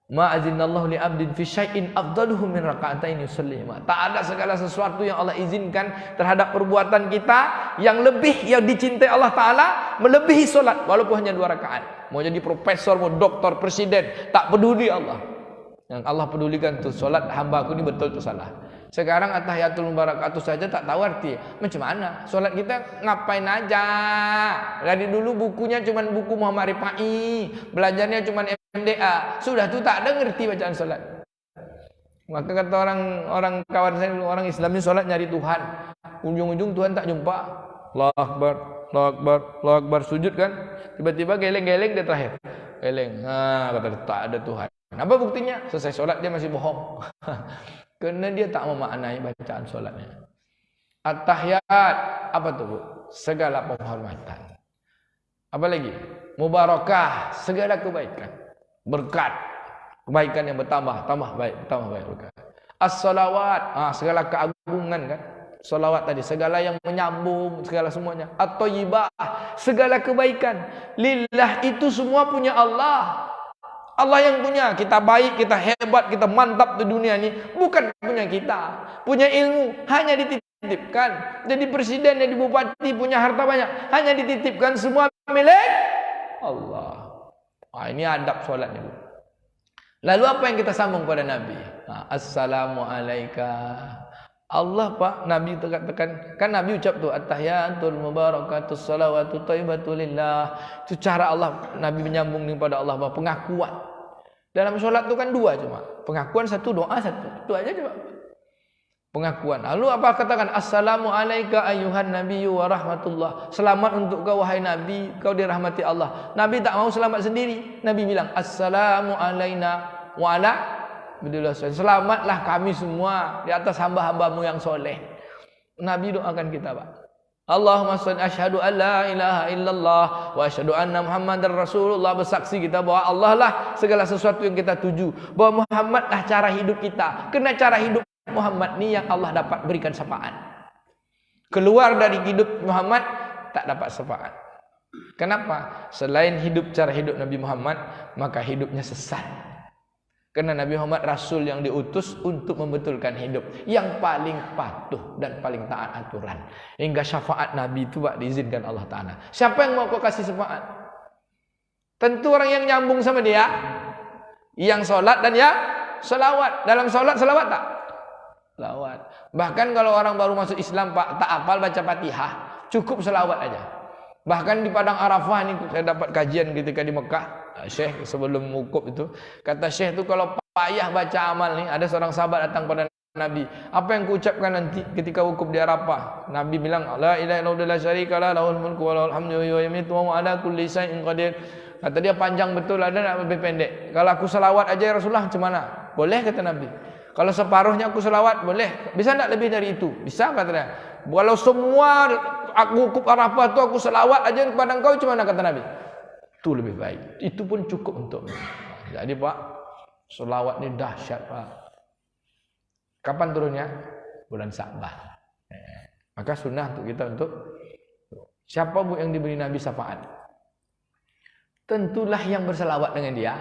Ma azinallahu li abdin fi syai'in afdaluhu min raka'atain yusalli. Tak ada segala sesuatu yang Allah izinkan terhadap perbuatan kita yang lebih, yang dicintai Allah Ta'ala melebihi solat, walaupun hanya 2 rakaat. Mau jadi profesor, mau doktor, presiden, tak peduli Allah. Yang Allah pedulikan tu solat hamba aku ni betul tu salah. Sekarang at-tahiyatul mubarakatuh saja tak tahu arti. Macam mana? Solat kita ngapain aja? Dari dulu bukunya cuma buku Muhammad Rifai, belajarnya cuma MDA. Sudah tu tak ada ngerti bacaan solat. Maka kata orang kawan saya dulu, orang Islam ni solat nyari Tuhan. Ujung-ujung Tuhan tak jumpa. Allahu Akbar, Allahu Akbar, Allahu Akbar, sujud kan? Tiba-tiba geleng-geleng dia terakhir. Geleng. Kata dia, tak ada Tuhan. Apa buktinya? Selesai solat dia masih bohong. Kerana dia tak memaknai bacaan solatnya. At-tahiyat, apa tu, Bu? Segala penghormatan. Apa lagi? Mubarakah, segala kebaikan. Berkat, kebaikan yang bertambah, tambah baik berkat. As-salawat, segala keagungan kan. Salawat tadi, segala yang menyambung, segala semuanya. At-tayyibah, segala kebaikan. Lillah, itu semua punya Allah. Allah yang punya. Kita baik, kita hebat, kita mantap di dunia ini, bukan punya kita. Punya ilmu hanya dititipkan. Jadi presiden, jadi bupati, punya harta banyak, hanya dititipkan, semua milik Allah. Ini adab solatnya, Bu. Lalu apa yang kita sambung pada Nabi? Assalamualaikum. Allah, Pak, Nabi tekan, kan Nabi ucap tu at-tahiyatul mubarakatus salawatu thayyibatulillah. Itu cara Allah, Nabi menyambung kepada Allah, pengakuan. Dalam solat tu kan 2 cuma. Pengakuan 1, doa 1. Itu aja cuma. Pengakuan. Lalu apa katakan? Assalamu alayka ayyuhan nabiyyu wa rahmatullah. Selamat untuk kau wahai Nabi, kau dirahmati Allah. Nabi tak mau selamat sendiri. Nabi bilang assalamu alayna wa ala selamatlah kami semua di atas hamba-hambamu yang soleh. Nabi doakan kita, Pak. Allahumma shalli asyhadu an la ilaha illallah wa asyhadu anna Muhammadar Rasulullah. Bersaksi kita bahwa Allah lah segala sesuatu yang kita tuju, bahwa Muhammad lah cara hidup kita. Karena cara hidup Muhammad ni yang Allah dapat berikan syafaat. Keluar dari hidup Muhammad tak dapat syafaat. Kenapa? Selain hidup cara hidup Nabi Muhammad, maka hidupnya sesat. Karena Nabi Muhammad Rasul yang diutus untuk membetulkan hidup, yang paling patuh dan paling taat aturan. Hingga syafaat Nabi itu, Pak, diizinkan Allah Ta'ala. Siapa yang mau kau kasih syafaat? Tentu orang yang nyambung sama dia, yang solat dan yang selawat. Dalam solat selawat tak? Selawat. Bahkan kalau orang baru masuk Islam, Pak, tak hafal baca Fatihah, cukup selawat aja. Bahkan di Padang Arafah ni saya dapat kajian ketika di Mekah. Syekh sebelum wukuf itu, kata Syekh itu kalau payah baca amal ni, ada seorang sahabat datang pada Nabi, apa yang kuucapkan nanti ketika wukuf di Arafah? Nabi bilang la ilaha illallah la syarikalah lahul mulku wa lahul hamdu wa yumiitu wa huwa ala kulli syai'in qadir. Kata dia panjang betul, ada nak lebih pendek? Kalau aku selawat aja ya Rasulullah, macam mana? Boleh, kata Nabi. Kalau separuhnya aku selawat, boleh. Bisa tak lebih dari itu? Bisa, kata dia. Walau semua aku wukuf Arafah tu aku selawat aja kepada engkau, macam mana, kata Nabi? Itu lebih baik. Itu pun cukup untuk. Jadi, Pak, selawat ni dahsyat, Pak. Kapan turunnya? Bulan Sa'ban. Maka sunnah untuk kita untuk siapa, Bu, yang diberi Nabi syafaat? Tentulah yang berselawat dengan dia,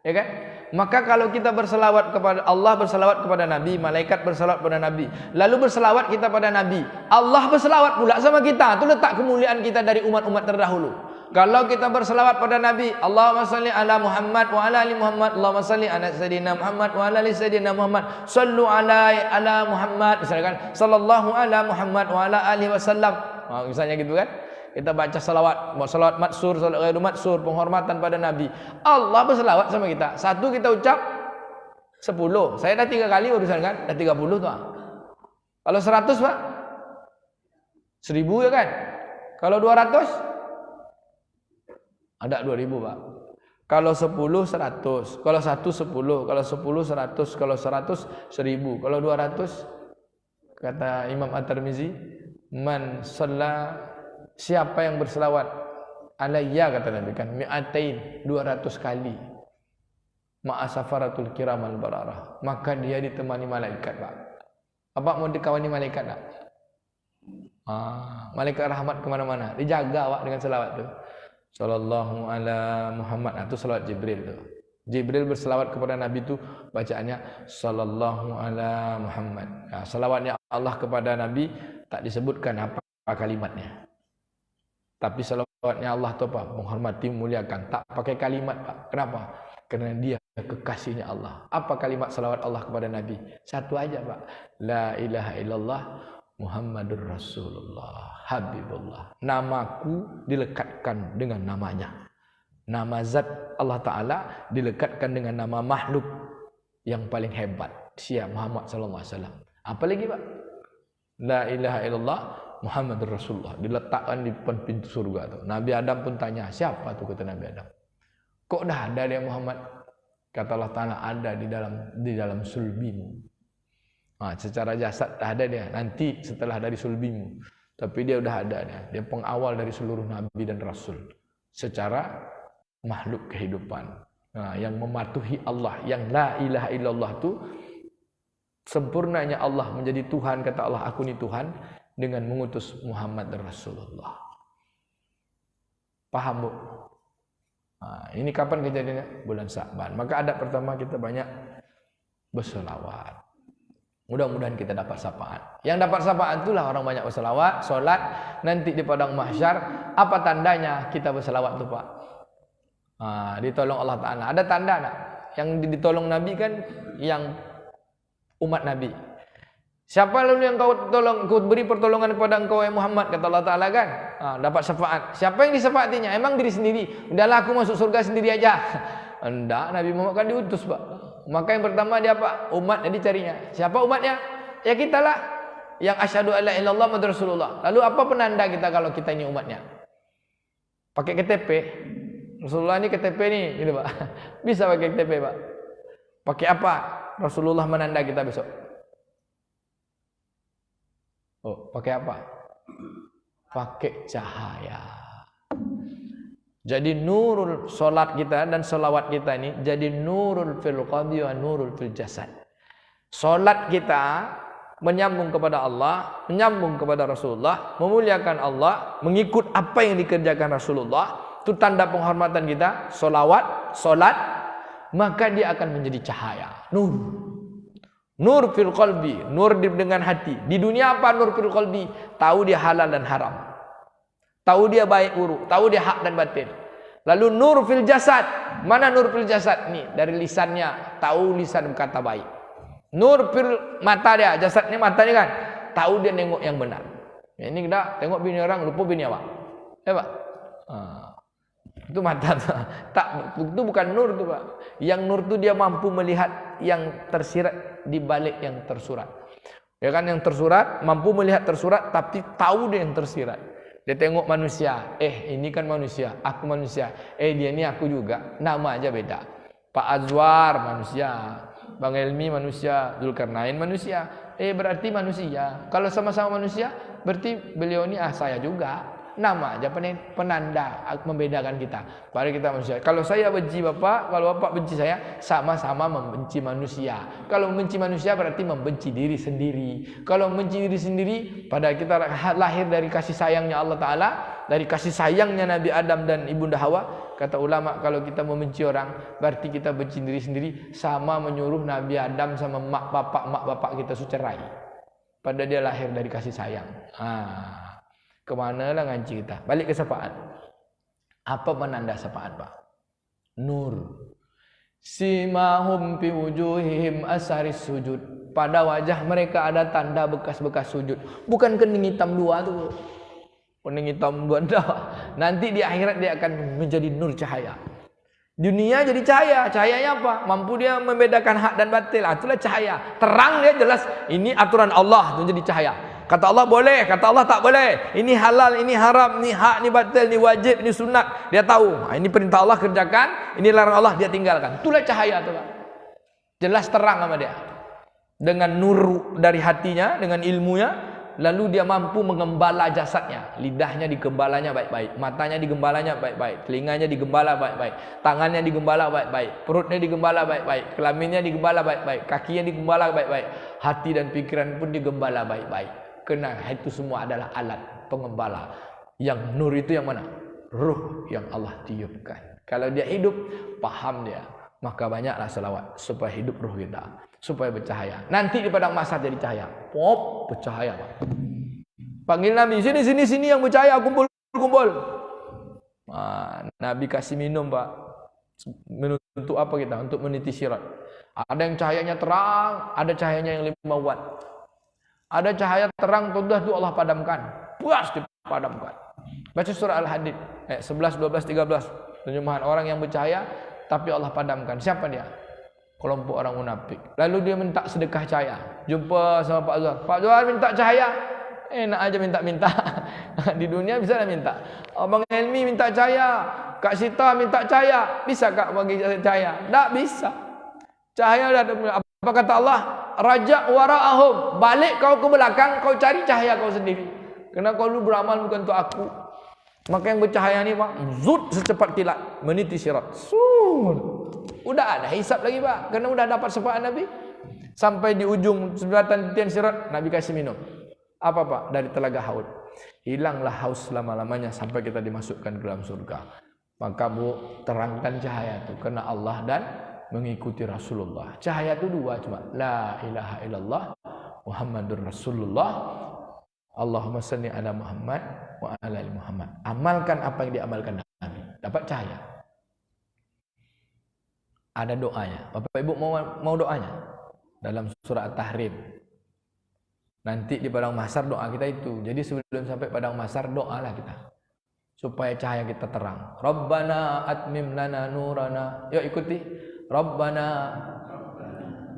ya kan? Maka kalau kita berselawat kepada Allah, berselawat kepada Nabi, malaikat berselawat kepada Nabi, lalu berselawat kita pada Nabi, Allah berselawat pula sama kita. Itu letak kemuliaan kita dari umat-umat terdahulu. Kalau kita berselawat pada Nabi, Allahumma salli ala Muhammad wa ala ali Muhammad, Allahumma salli ala Sayyidina Muhammad wa ala ali Sayyidina Muhammad, sallu ala Muhammad, misalkan sallallahu ala Muhammad wa ala alihi wasallam. Misalnya gitu kan. Kita baca salawat matsur, salawat ghairu matsur, penghormatan pada Nabi. Allah berselawat sama kita. Satu kita ucap 10. Saya dah 3 kali urusan kan, dah 30 tuh. Kalau 100 Pak, 1000 ya kan. Kalau 200 ada 2000 Pak. Kalau 10 100, kalau 1 10, kalau 10 100, kalau 100 1000, kalau 200 kata Imam At-Tirmizi, man shalla, siapa yang berselawat alayya kata Nabi kan, mi'atain 200 kali, ma'asafaratul kiramal bararah, maka dia ditemani malaikat Pak. Apa mau dikawani malaikat tak? Malaikat rahmat kemana-mana, dijaga Pak dengan selawat tu. Sallallahu ala Muhammad, itu selawat Jibril tu. Jibril berselawat kepada Nabi tu bacaannya sallallahu ala Muhammad. Selawatnya Allah kepada Nabi tak disebutkan apa kalimatnya. Tapi selawatnya Allah tu apa? Menghormati, memuliakan. Tak pakai kalimat Pak. Kenapa? Kerana dia kekasihnya Allah. Apa kalimat selawat Allah kepada Nabi? Satu aja Pak. La ilaha illallah Muhammadur Rasulullah Habibullah. Namaku dilekatkan dengan namanya. Nama zat Allah Ta'ala dilekatkan dengan nama makhluk yang paling hebat, Syekh Muhammad sallallahu alaihi wasallam. Apa lagi Pak? La ilaha illallah Muhammadur Rasulullah, diletakkan di depan pintu surga tu. Nabi Adam pun tanya, siapa tu kata Nabi Adam? Kok dah ada dia Muhammad? Kata Allah Ta'ala, ada di dalam sulbimu. Secara jasad dah ada dia, nanti setelah dari sulbimu. Tapi dia dah ada dia. Dia pengawal dari seluruh Nabi dan Rasul. Secara makhluk kehidupan. Yang mematuhi Allah, yang la ilaha illallah tu sempurnanya Allah menjadi Tuhan, kata Allah, aku ni Tuhan, dengan mengutus Muhammad dan Rasulullah. Paham Bu? Ini kapan kejadiannya? Bulan Sya'ban. Maka adab pertama kita banyak berselawat. Mudah-mudahan kita dapat syafaat. Yang dapat syafaat itulah orang banyak berselawat, solat, nanti di padang mahsyar. Apa tandanya kita berselawat tu Pak? Ditolong Allah Ta'ala. Ada tanda tak? Yang ditolong Nabi kan yang umat Nabi. Siapa lalu yang kau tolong, kau beri pertolongan kepada engkau Muhammad, kata Allah Ta'ala kan? Dapat syafaat. Siapa yang disyafaatinya? Emang diri sendiri. Udahlah aku masuk surga sendiri aja. Enggak, Nabi Muhammad kan diutus Pak. Maka yang pertama dia apa? Umat yang dicarinya. Siapa umatnya? Ya kita lah. Yang asyhadu alla ilaha illallah Muhammadur Rasulullah. Lalu apa penanda kita kalau kita ini umatnya? Pakai KTP. Rasulullah ini KTP nih, gitu Pak. Bisa pakai KTP Pak. Pakai apa? Rasulullah menanda kita besok. Pakai apa? Pakai cahaya. Jadi nurul solat kita dan solawat kita ini jadi nurul fil qalbi wa nurul fil jasad. Solat kita menyambung kepada Allah, menyambung kepada Rasulullah, memuliakan Allah, mengikut apa yang dikerjakan Rasulullah. Itu tanda penghormatan kita. Solawat, solat, maka dia akan menjadi cahaya. Nur. Nur fil qalbi, nur dengan hati. Di dunia apa nur fil qalbi? Tahu dia halal dan haram. Tahu dia baik buruk, tahu dia hak dan batil. Lalu nur fil jasad. Mana nur fil jasad? Nih, dari lisannya, tahu lisan berkata baik. Nur fil mata dia, jasadnya mata dia kan. Tahu dia nengok yang benar. Ini kita tengok bini orang, lupa bini awak. Ya Pak? Itu mata tak, itu bukan nur tu Pak. Yang nur tu dia mampu melihat yang tersirat di balik yang tersurat. Ya kan, yang tersurat, mampu melihat tersurat, tapi tahu dia yang tersirat. Dia tengok manusia, ini kan manusia, aku manusia, dia ni aku juga, nama aja beda. Pak Azwar manusia, Bang Elmi manusia, Zulkarnain manusia, berarti manusia. Kalau sama-sama manusia, berarti beliau ni saya juga. Nama aja penanda membedakan kita. Baru kita manusia. Kalau saya benci bapak, kalau bapak benci saya, sama-sama membenci manusia. Kalau membenci manusia berarti membenci diri sendiri. Kalau membenci diri sendiri, pada kita lahir dari kasih sayangnya Allah Ta'ala, dari kasih sayangnya Nabi Adam dan Ibunda Hawa. Kata ulama, kalau kita membenci orang, berarti kita benci diri sendiri, sama menyuruh Nabi Adam sama mak bapak kita cerai. Padahal dia lahir dari kasih sayang. Kemana lah ngaji kita? Balik ke syafaat. Apa penanda syafaat, Pak? Nur. Simahum fi wujuhihim asaris sujud. Pada wajah mereka ada tanda bekas-bekas sujud. Bukan kening hitam dua tu. Kening hitam dua dah. Nanti di akhirat dia akan menjadi nur cahaya. Dunia jadi cahaya. Cahayanya apa? Mampu dia membedakan hak dan batil. Itulah cahaya. Terang dia jelas. Ini aturan Allah itu jadi cahaya. Kata Allah boleh, kata Allah tak boleh. Ini halal, ini haram, ini hak, ini batil, ini wajib, ini sunat. Dia tahu. Ini perintah Allah kerjakan, ini larang Allah dia tinggalkan. Itulah cahaya tu, Pak. Jelas terang sama dia. Dengan nur dari hatinya, dengan ilmunya, lalu dia mampu mengembala jasadnya. Lidahnya digembalanya baik-baik, matanya digembalanya baik-baik, telinganya digembala baik-baik, tangannya digembala baik-baik, perutnya digembala baik-baik, kelaminnya digembala baik-baik, kakinya digembala baik-baik, hati dan pikiran pun digembala baik-baik. Kena itu semua adalah alat pengembala. Yang nur itu yang mana? Ruh yang Allah tiupkan. Kalau dia hidup, paham dia. Maka banyaklah selawat supaya hidup ruh kita, supaya bercahaya. Nanti di padang mahsyar jadi cahaya. Pop, bercahaya, Pak. Panggil Nabi, sini yang bercahaya, kumpul. Nabi kasih minum, Pak. Minum untuk apa kita? Untuk meniti sirat. Ada yang cahayanya terang, ada cahayanya yang 5 watt. Ada cahaya terang sudah tu Allah padamkan. Puas dipadamkan. Baca surah Al-Hadid ayat 11, 12, 13. Terjemahan orang yang bercahaya tapi Allah padamkan. Siapa dia? Kelompok orang munafik. Lalu dia minta sedekah cahaya. Jumpa sama Pak Zuhar. Pak Zuhar minta cahaya. Enak aja minta-minta. Di dunia bisa lah minta. Abang Helmi minta cahaya. Kak Sita minta cahaya. Bisa Kak bagi cahaya? Tak bisa. Cahaya dah. Apa kata Allah? Raja wara'ahum. Balik kau ke belakang, kau cari cahaya kau sendiri. Kerana kau dulu beramal bukan untuk aku. Maka yang bercahaya ni, Pak, zut secepat kilat meniti sirat. Udah ada hisap lagi, Pak. Kerana udah dapat syafaat Nabi. Sampai di ujung jembatan titian sirat, Nabi kasih minum. Apa, Pak? Dari telaga haud. Hilanglah haus selama-lamanya sampai kita dimasukkan ke dalam surga. Maka Bu, terangkan cahaya itu kerana Allah dan mengikuti Rasulullah. Cahaya itu 2 cuma. La ilaha illallah Muhammadur Rasulullah. Allahumma salli ala Muhammad wa ala ali Muhammad. Amalkan apa yang diamalkan Nabi. Dapat cahaya. Ada doanya. Bapak Ibu mau doanya? Dalam surah At-Tahrim. Nanti di padang mahsyar doa kita itu. Jadi sebelum sampai padang mahsyar doalah kita. Supaya cahaya kita terang. Rabbana atmim lana nurana. Yuk ikuti. Rabbana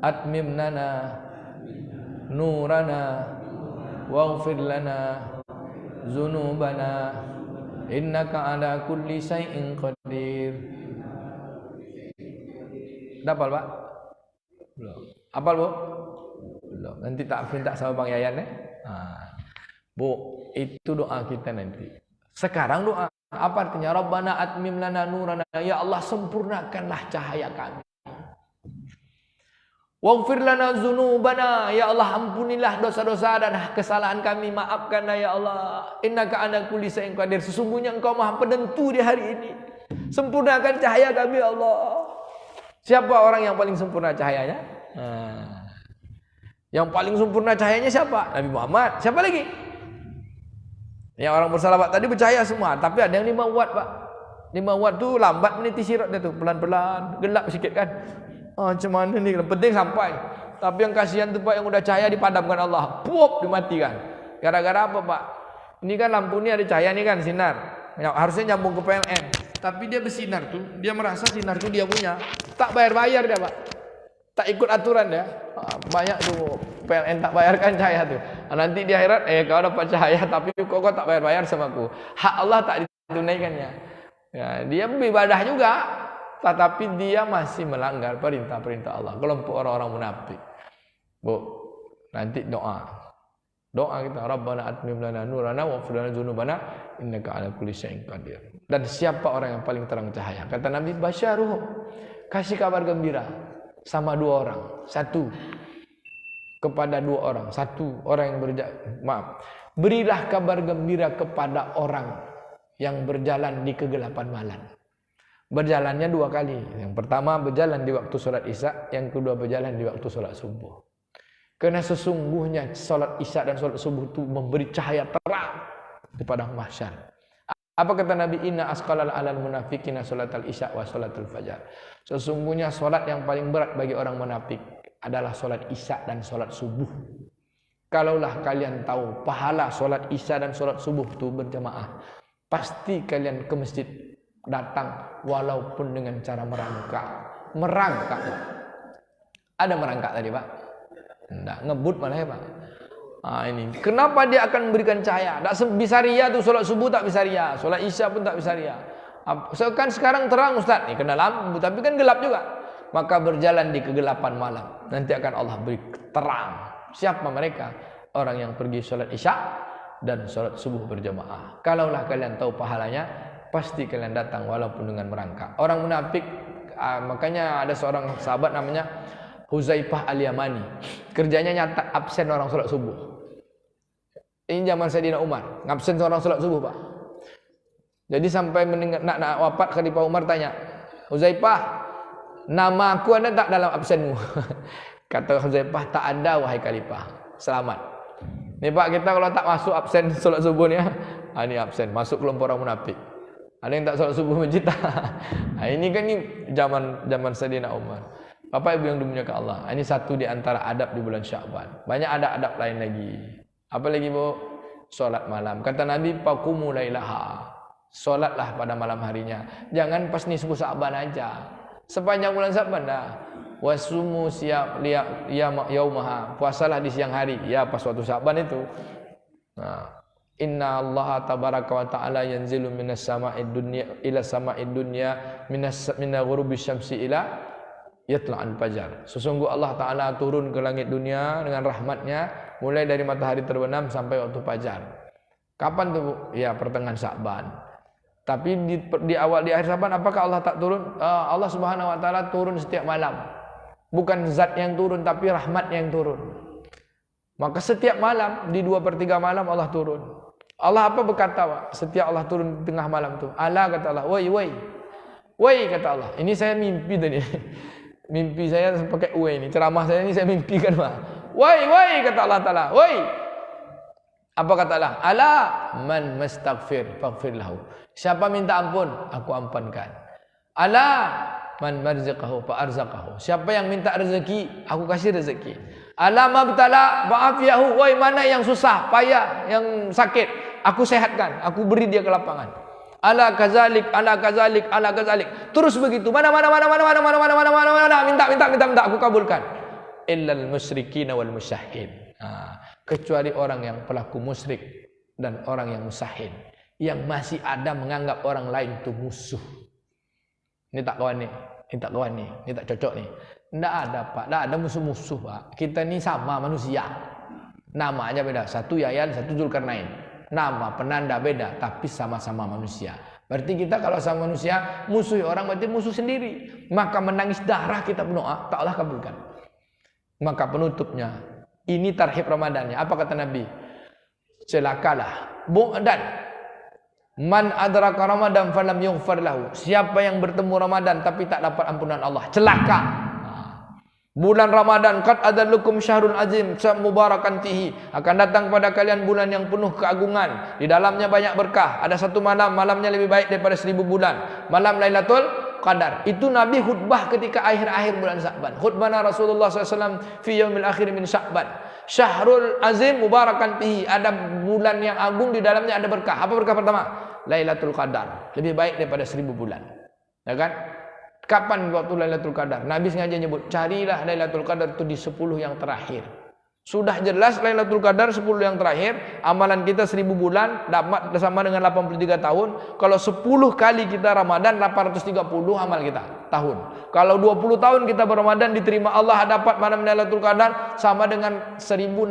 atmim lana nurana waghfir lana dzunubana innaka ala kulli syai'in qadir. Hafal, Pak? Belum. Hafal, Bu? Belum. Nanti tak minta sama Bang Yayan Bu, itu doa kita nanti. Sekarang doa apa artinya? Rabbana atmim lana nurana. Ya Allah, sempurnakanlah cahaya kami. Waghfir lana dzunubana. Ya Allah, ampunilah dosa-dosa dan kesalahan kami. Maafkanlah ya Allah. Innaka ala kulli syai'in qadir. Sesungguhnya Engkau Maha penentu di hari ini. Sempurnakan cahaya kami ya Allah. Siapa orang yang paling sempurna cahayanya? Yang paling sempurna cahayanya siapa? Nabi Muhammad. Siapa lagi? Yang orang bersalawat tadi bercahaya semua, tapi ada yang 5 watt, Pak. 5 watt tu lambat meniti sirat dia tu, pelan-pelan, gelap sikit kan. Macam mana ni? Penting sampai. Tapi yang kasihan tu, Pak, yang udah cahaya dipadamkan Allah. Puop, dimatikan. Gara-gara apa, Pak? Ini kan lampu ni ada cahaya ni kan, sinar. Harusnya nyambung ke PLN. Tapi dia bersinar tu, dia merasa sinar tu dia punya. Tak bayar-bayar dia, Pak. Tak ikut aturan dia. Banyak tu PLN tak bayarkan cahaya tu. Nanti di akhirat, kau dapat cahaya tapi kau tak bayar-bayar sama aku. Hak Allah tak ditunaikannya. Ya, dia beribadah juga, tetapi dia masih melanggar perintah-perintah Allah. Kelompok orang-orang munafik. Bu, nanti doa. Doa kita, Rabbana atmim lana nurana waghfir lana dzunubana innaka ala kulli syai'in qadir. Dan siapa orang yang paling terang cahaya? Kata Nabi, basyaruhum, kasih kabar gembira sama dua orang. Satu kepada dua orang, satu orang yang berilah kabar gembira kepada orang yang berjalan di kegelapan malam. Berjalannya dua kali. Yang pertama berjalan di waktu sholat isya, yang kedua berjalan di waktu sholat subuh. Karena sesungguhnya sholat isya dan sholat subuh itu memberi cahaya terang di padang mahsyar. Apa kata Nabi? Inna asqalal alal munafiqina sholatal isya wa sholatul fajar. Sesungguhnya sholat yang paling berat bagi orang munafik adalah sholat isya dan sholat subuh. Kalaulah kalian tahu pahala sholat isya dan sholat subuh itu berjamaah, pasti kalian ke masjid datang walaupun dengan cara merangkak. Merangkak. Ada merangkak tadi, Pak? Enggak, ngebut malah ya, Pak. Ini kenapa dia akan memberikan cahaya? Tak bisa ria tuh, sholat subuh tak bisa ria, sholat isya pun tak bisa ria. Kan sekarang terang Ustaz, nih kena lampu tapi kan gelap juga. Maka berjalan di kegelapan malam, nanti akan Allah beri terang. Siapa mereka? Orang yang pergi sholat isya dan sholat subuh berjamaah. Kalaulah kalian tahu pahalanya, pasti kalian datang walaupun dengan merangkak. Orang munafik, makanya ada seorang sahabat namanya Huzaifah al-Yamani, kerjanya nyatat absen orang sholat subuh. Ini zaman Sayyidina Umar, ngabsen orang sholat subuh, Pak. Jadi sampai nak wafat Khalifah Umar tanya, Huzaifah, nama aku ada tak dalam absenmu? Kata Huzaifah, tak ada wahai Khalifah. Selamat. Nih Pak, kita kalau tak masuk absen sholat subuh nih, ini absen, masuk kelompok orang munafik. Ada yang tak sholat subuh masjid. Ini kan ini zaman Sayyidina Umar. Bapak Ibu yang dimuliakan Allah, ini satu di antara adab di bulan Sya'ban. Banyak adab lain lagi. Apa lagi, Bu? Salat malam. Kata Nabi, faqumu lailaha. Salatlah pada malam harinya. Jangan pas nisfu Sya'ban aja. Sepanjang bulan Sya'ban dah. Wasumu yaumaha. Puasalah di siang hari. Ya, pas waktu Sya'ban itu. Nah, Inna Allah tabaraka wa ta'ala yanzilu minas sama'id dunya ila sama'id dunya minna ghurubi syamsi ila yatla'al fajar. Sesungguh Allah Ta'ala turun ke langit dunia dengan rahmatnya mulai dari matahari terbenam sampai waktu fajar. Kapan tuh, Bu? Ya, pertengahan Sya'ban. Tapi di akhir Sya'ban apakah Allah tak turun? Allah Subhanahu wa taala turun setiap malam. Bukan zat yang turun tapi rahmat yang turun. Maka setiap malam di 2/3 malam Allah turun. Allah apa berkata, Pak? Setiap Allah turun di tengah malam tuh. Allah kata Allah, "Woi kata Allah. Ini saya mimpi tadi. Mimpi saya pakai "woi" ini. Ceramah saya ini saya mimpikan, Pak. Woi kata Allah Taala. Woi. Apa kata Allah? Ala man mastaghfir faghfir lahu. Siapa minta ampun, aku ampunkan. Ala man marzaqahu fa arzaqahu. Siapa yang minta rezeki, aku kasih rezeki. Ala mabtala fa'afiyahu. Woi, mana yang susah, payah, yang sakit, aku sehatkan, aku beri dia ke lapangan. Ala kazalik, ala kazalik, ala kazalik. Terus begitu. Mana, minta, aku kabulkan. Illal musyrikina wal musyahin. Kecuali orang yang pelaku musyrik dan orang yang musahin, yang masih ada menganggap orang lain itu musuh. Ini tak kawan nih, ini tak cocok nih. Tidak ada, Pak. Tidak ada musuh-musuh, Pak. Kita ini sama manusia. Namanya beda. Satu Yayan, satu Zulkarnain. Nama penanda beda, tapi sama-sama manusia. Berarti kita kalau sama manusia, musuh orang berarti musuh sendiri. Maka menangis darah kita berdoa, tak Allah kabulkan. Maka penutupnya, ini tarhib Ramadannya. Apa kata Nabi? Celakalah, bu'dan man adraka Ramadan falam yughfar lahu. Siapa yang bertemu Ramadan tapi tak dapat ampunan Allah, celaka. Bulan Ramadan qad adallukum syahrun azim mubarakan fihi, akan datang pada kalian bulan yang penuh keagungan, di dalamnya banyak berkah. Ada satu malam, malamnya lebih baik daripada 1000 bulan, malam Lailatul Qadar. Itu Nabi khutbah ketika akhir-akhir bulan Sya'ban. Khutbahna Rasulullah SAW fi yaumil akhir min Sya'ban. Syahrul azim mubarakan fihi, ada bulan yang agung, di dalamnya ada berkah. Apa berkah pertama? Lailatul Qadar, lebih baik daripada 1000 bulan. Ya kan? Kapan waktu Lailatul Qadar? Nabi sengaja nyebut, carilah Lailatul Qadar itu di 10 yang terakhir. Sudah jelas Lailatul Qadar 10 yang terakhir, amalan kita 1000 bulan dapat sama dengan 83 tahun. Kalau 10 kali kita Ramadan 830 amal kita tahun. Kalau 20 tahun kita berRamadan diterima Allah dapat malam Lailatul Qadar sama dengan 1660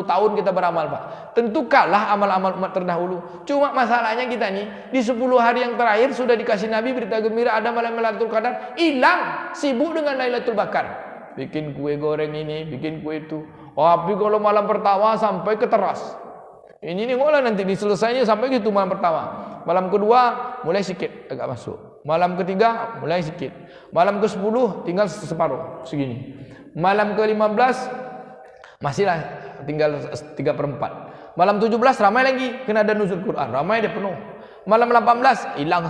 tahun kita beramal, Pak. Tentu kalah amal-amal umat terdahulu. Cuma masalahnya kita nih di 10 hari yang terakhir sudah dikasih Nabi berita gembira ada malam Lailatul Qadar, hilang, sibuk dengan Lailatul Bakar. Bikin kue goreng ini, bikin kue itu. Tapi kalau malam pertama sampai ke teras. Ini nih mulai nanti diselesainya sampai gitu malam pertama. Malam kedua mulai sikit agak masuk. Malam ketiga mulai sikit. Malam ke-10 tinggal separuh segini. Malam ke-15 masihlah tinggal 3/4. Malam 17 ramai lagi kena ada nuzul Quran, ramai dia penuh. Malam 18 hilang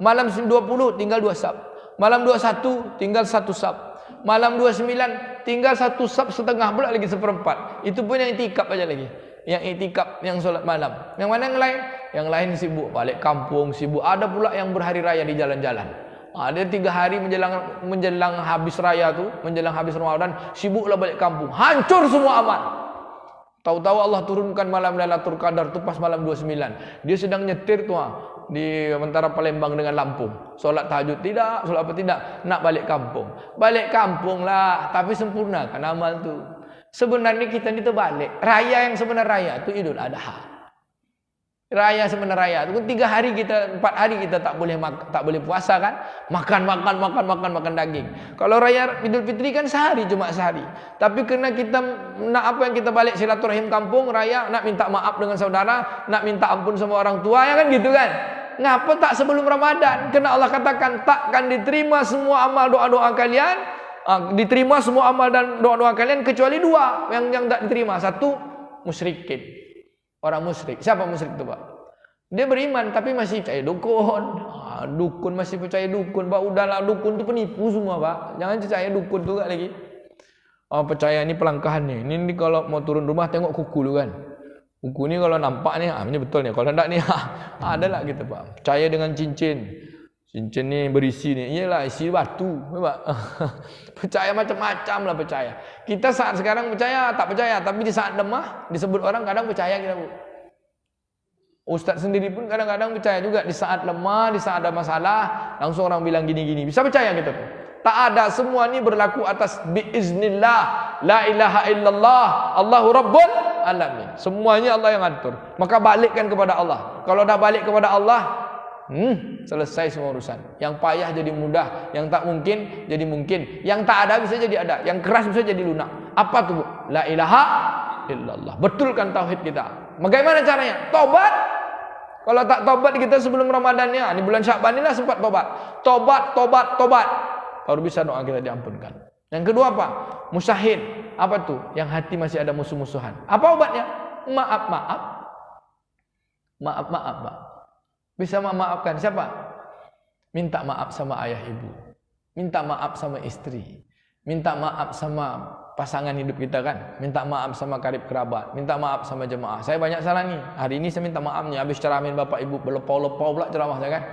Malam 20 tinggal 2 sab. Malam 21 tinggal 1 sab. Malam 29 tinggal 1 sab setengah pula lagi 1/4. Itu pun yang itikaf aja lagi. Yang itikaf yang solat malam. Yang mana yang lain? Yang lain sibuk balik kampung, sibuk. Ada pula yang berhari raya di jalan-jalan. Ada 3 hari menjelang habis raya tu, menjelang habis Ramadan, sibuklah balik kampung. Hancur semua amal. Tahu-tahu Allah turunkan malam Lailatul Qadar tu pas malam 29. Dia sedang nyetir tu di antara Palembang dengan Lampung. Solat tahajud tidak, solat apa tidak, nak balik kampung. Balik kampung lah, tapi sempurnakan amal tu. Sebenarnya kita ni terbalik. Raya yang sebenar raya tu Idul Adha. Raya sebenar raya tu 3 hari kita, 4 hari kita tak boleh puasa kan? Makan daging. Kalau raya Idul Fitri kan sehari, cuma sehari. Tapi kerana kita nak apa yang kita balik silaturahim kampung raya, nak minta maaf dengan saudara, nak minta ampun sama orang tua ya kan gitu kan? Ngapa tak sebelum Ramadan? Kerana Allah katakan takkan diterima semua amal doa-doa kalian, diterima semua amal dan doa-doa kalian kecuali 2 yang tak diterima. 1 musyrikin. Orang musyrik. Siapa musyrik itu, Pak? Dia beriman tapi masih percaya dukun. Dukun masih percaya dukun, Pak. Udahlah, dukun itu penipu semua, Pak. Jangan percaya dukun juga lagi. Percaya ini pelangkahan nih. Ini kalau mau turun rumah tengok kuku dulu kan. Kuku ini kalau nampak nih, ini betul nih. Kalau enggak nih, adalah gitu, Pak. Percaya dengan cincin. Cincin ni berisi ni. Iyalah isi batu, Pak. Percaya macam-macam lah percaya. Kita saat sekarang percaya, tak percaya. Tapi di saat lemah, disebut orang kadang percaya kita, Bu. Ustaz sendiri pun kadang-kadang percaya juga. Di saat lemah, di saat ada masalah, langsung orang bilang gini-gini. Bisa percaya kita, Bu. Tak ada, semua ni berlaku atas biiznillah. La ilaha illallah. Allahu Rabbul Alamin. Semuanya Allah yang atur. Maka balikkan kepada Allah. Kalau dah balik kepada Allah, selesai semua urusan. Yang payah jadi mudah, yang tak mungkin jadi mungkin, yang tak ada bisa jadi ada, yang keras bisa jadi lunak. Apa tu, Bu? La ilaha illallah. Betulkan tauhid kita. Bagaimana caranya? Tobat. Kalau tak tobat kita sebelum Ramadannya, di bulan Syakban inilah sempat tobat. Tobat. Baru bisa doa kita diampunkan. Yang kedua apa? Musyahid. Apa tu? Yang hati masih ada musuh-musuhan. Apa obatnya? Maaf, Pak. Bisa memaafkan siapa? Minta maaf sama ayah ibu. Minta maaf sama istri. Minta maaf sama pasangan hidup kita kan. Minta maaf sama karib kerabat. Minta maaf sama jemaah. Saya banyak salah nih. Hari ini saya minta maaf nih. Habis ceramahin bapak ibu berlepau-lepau pula ceramah saya kan.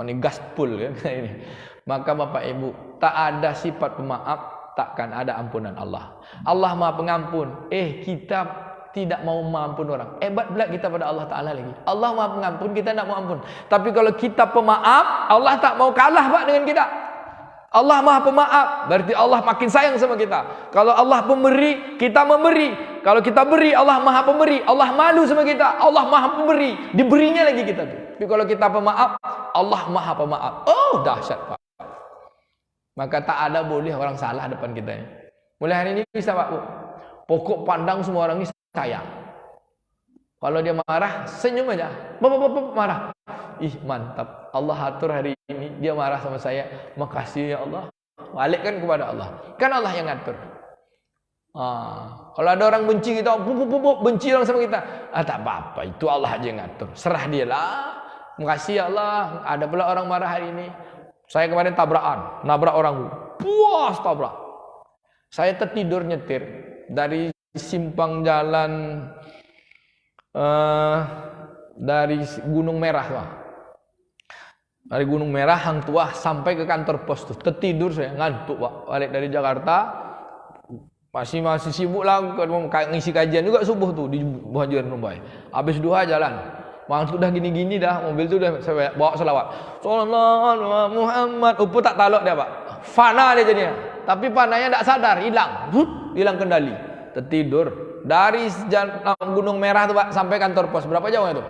Ini gaspol kan ini. Maka bapak ibu, tak ada sifat pemaaf, takkan ada ampunan Allah. Allah Maha Pengampun. Kita tidak mau mengampun orang. Hebat pula kita pada Allah Ta'ala lagi. Allah Maha Pengampun, kita nak mau ampun. Tapi kalau kita pemaaf, Allah tak mau kalah, Pak, dengan kita. Allah Maha Pemaaf, berarti Allah makin sayang sama kita. Kalau Allah pemberi, kita memberi. Kalau kita beri, Allah Maha Pemberi. Allah malu sama kita. Allah Maha Pemberi. Diberinya lagi kita tuh. Tapi kalau kita pemaaf, Allah Maha Pemaaf. Oh, dahsyat, Pak. Maka tak ada boleh orang salah depan kita ini. Mulai hari ini bisa, Pak, Bu. Pokok pandang semua orang ini sayang. Kalau dia marah, senyum aja. Bapak marah. Ih, mantap. Allah atur hari ini. Dia marah sama saya. Makasih ya Allah. Balikkan kepada Allah. Kan Allah yang ngatur. Kalau ada orang benci kita, benci orang sama kita. Tak apa-apa. Itu Allah aja yang ngatur. Serah dia lah. Makasih ya Allah. Ada pula orang marah hari ini. Saya kemarin tabrakan. Nabrak orang. Puas tabrak. Saya tertidur nyetir. Dari simpang jalan dari Gunung Merah, Pak. Dari Gunung Merah Hang Tuah sampai ke kantor pos tuh. Tertidur saya, ngantuk, Pak. Balik dari Jakarta Masih sibuk lah ngisi kajian juga subuh tu di Muhajirin Mumbai. Habis duha jalan. Bang tu dah gini-gini dah, mobil tu dah saya bawa selawat. Sallallahu alaihi Muhammad. Upu tak talok dia, Pak. Fana dia jadinya. Tapi pananya tak sadar, hilang. Hilang kendali. Tertidur. Dari Gunung Merah tu, Pak, sampai kantor pos. Berapa jauh itu?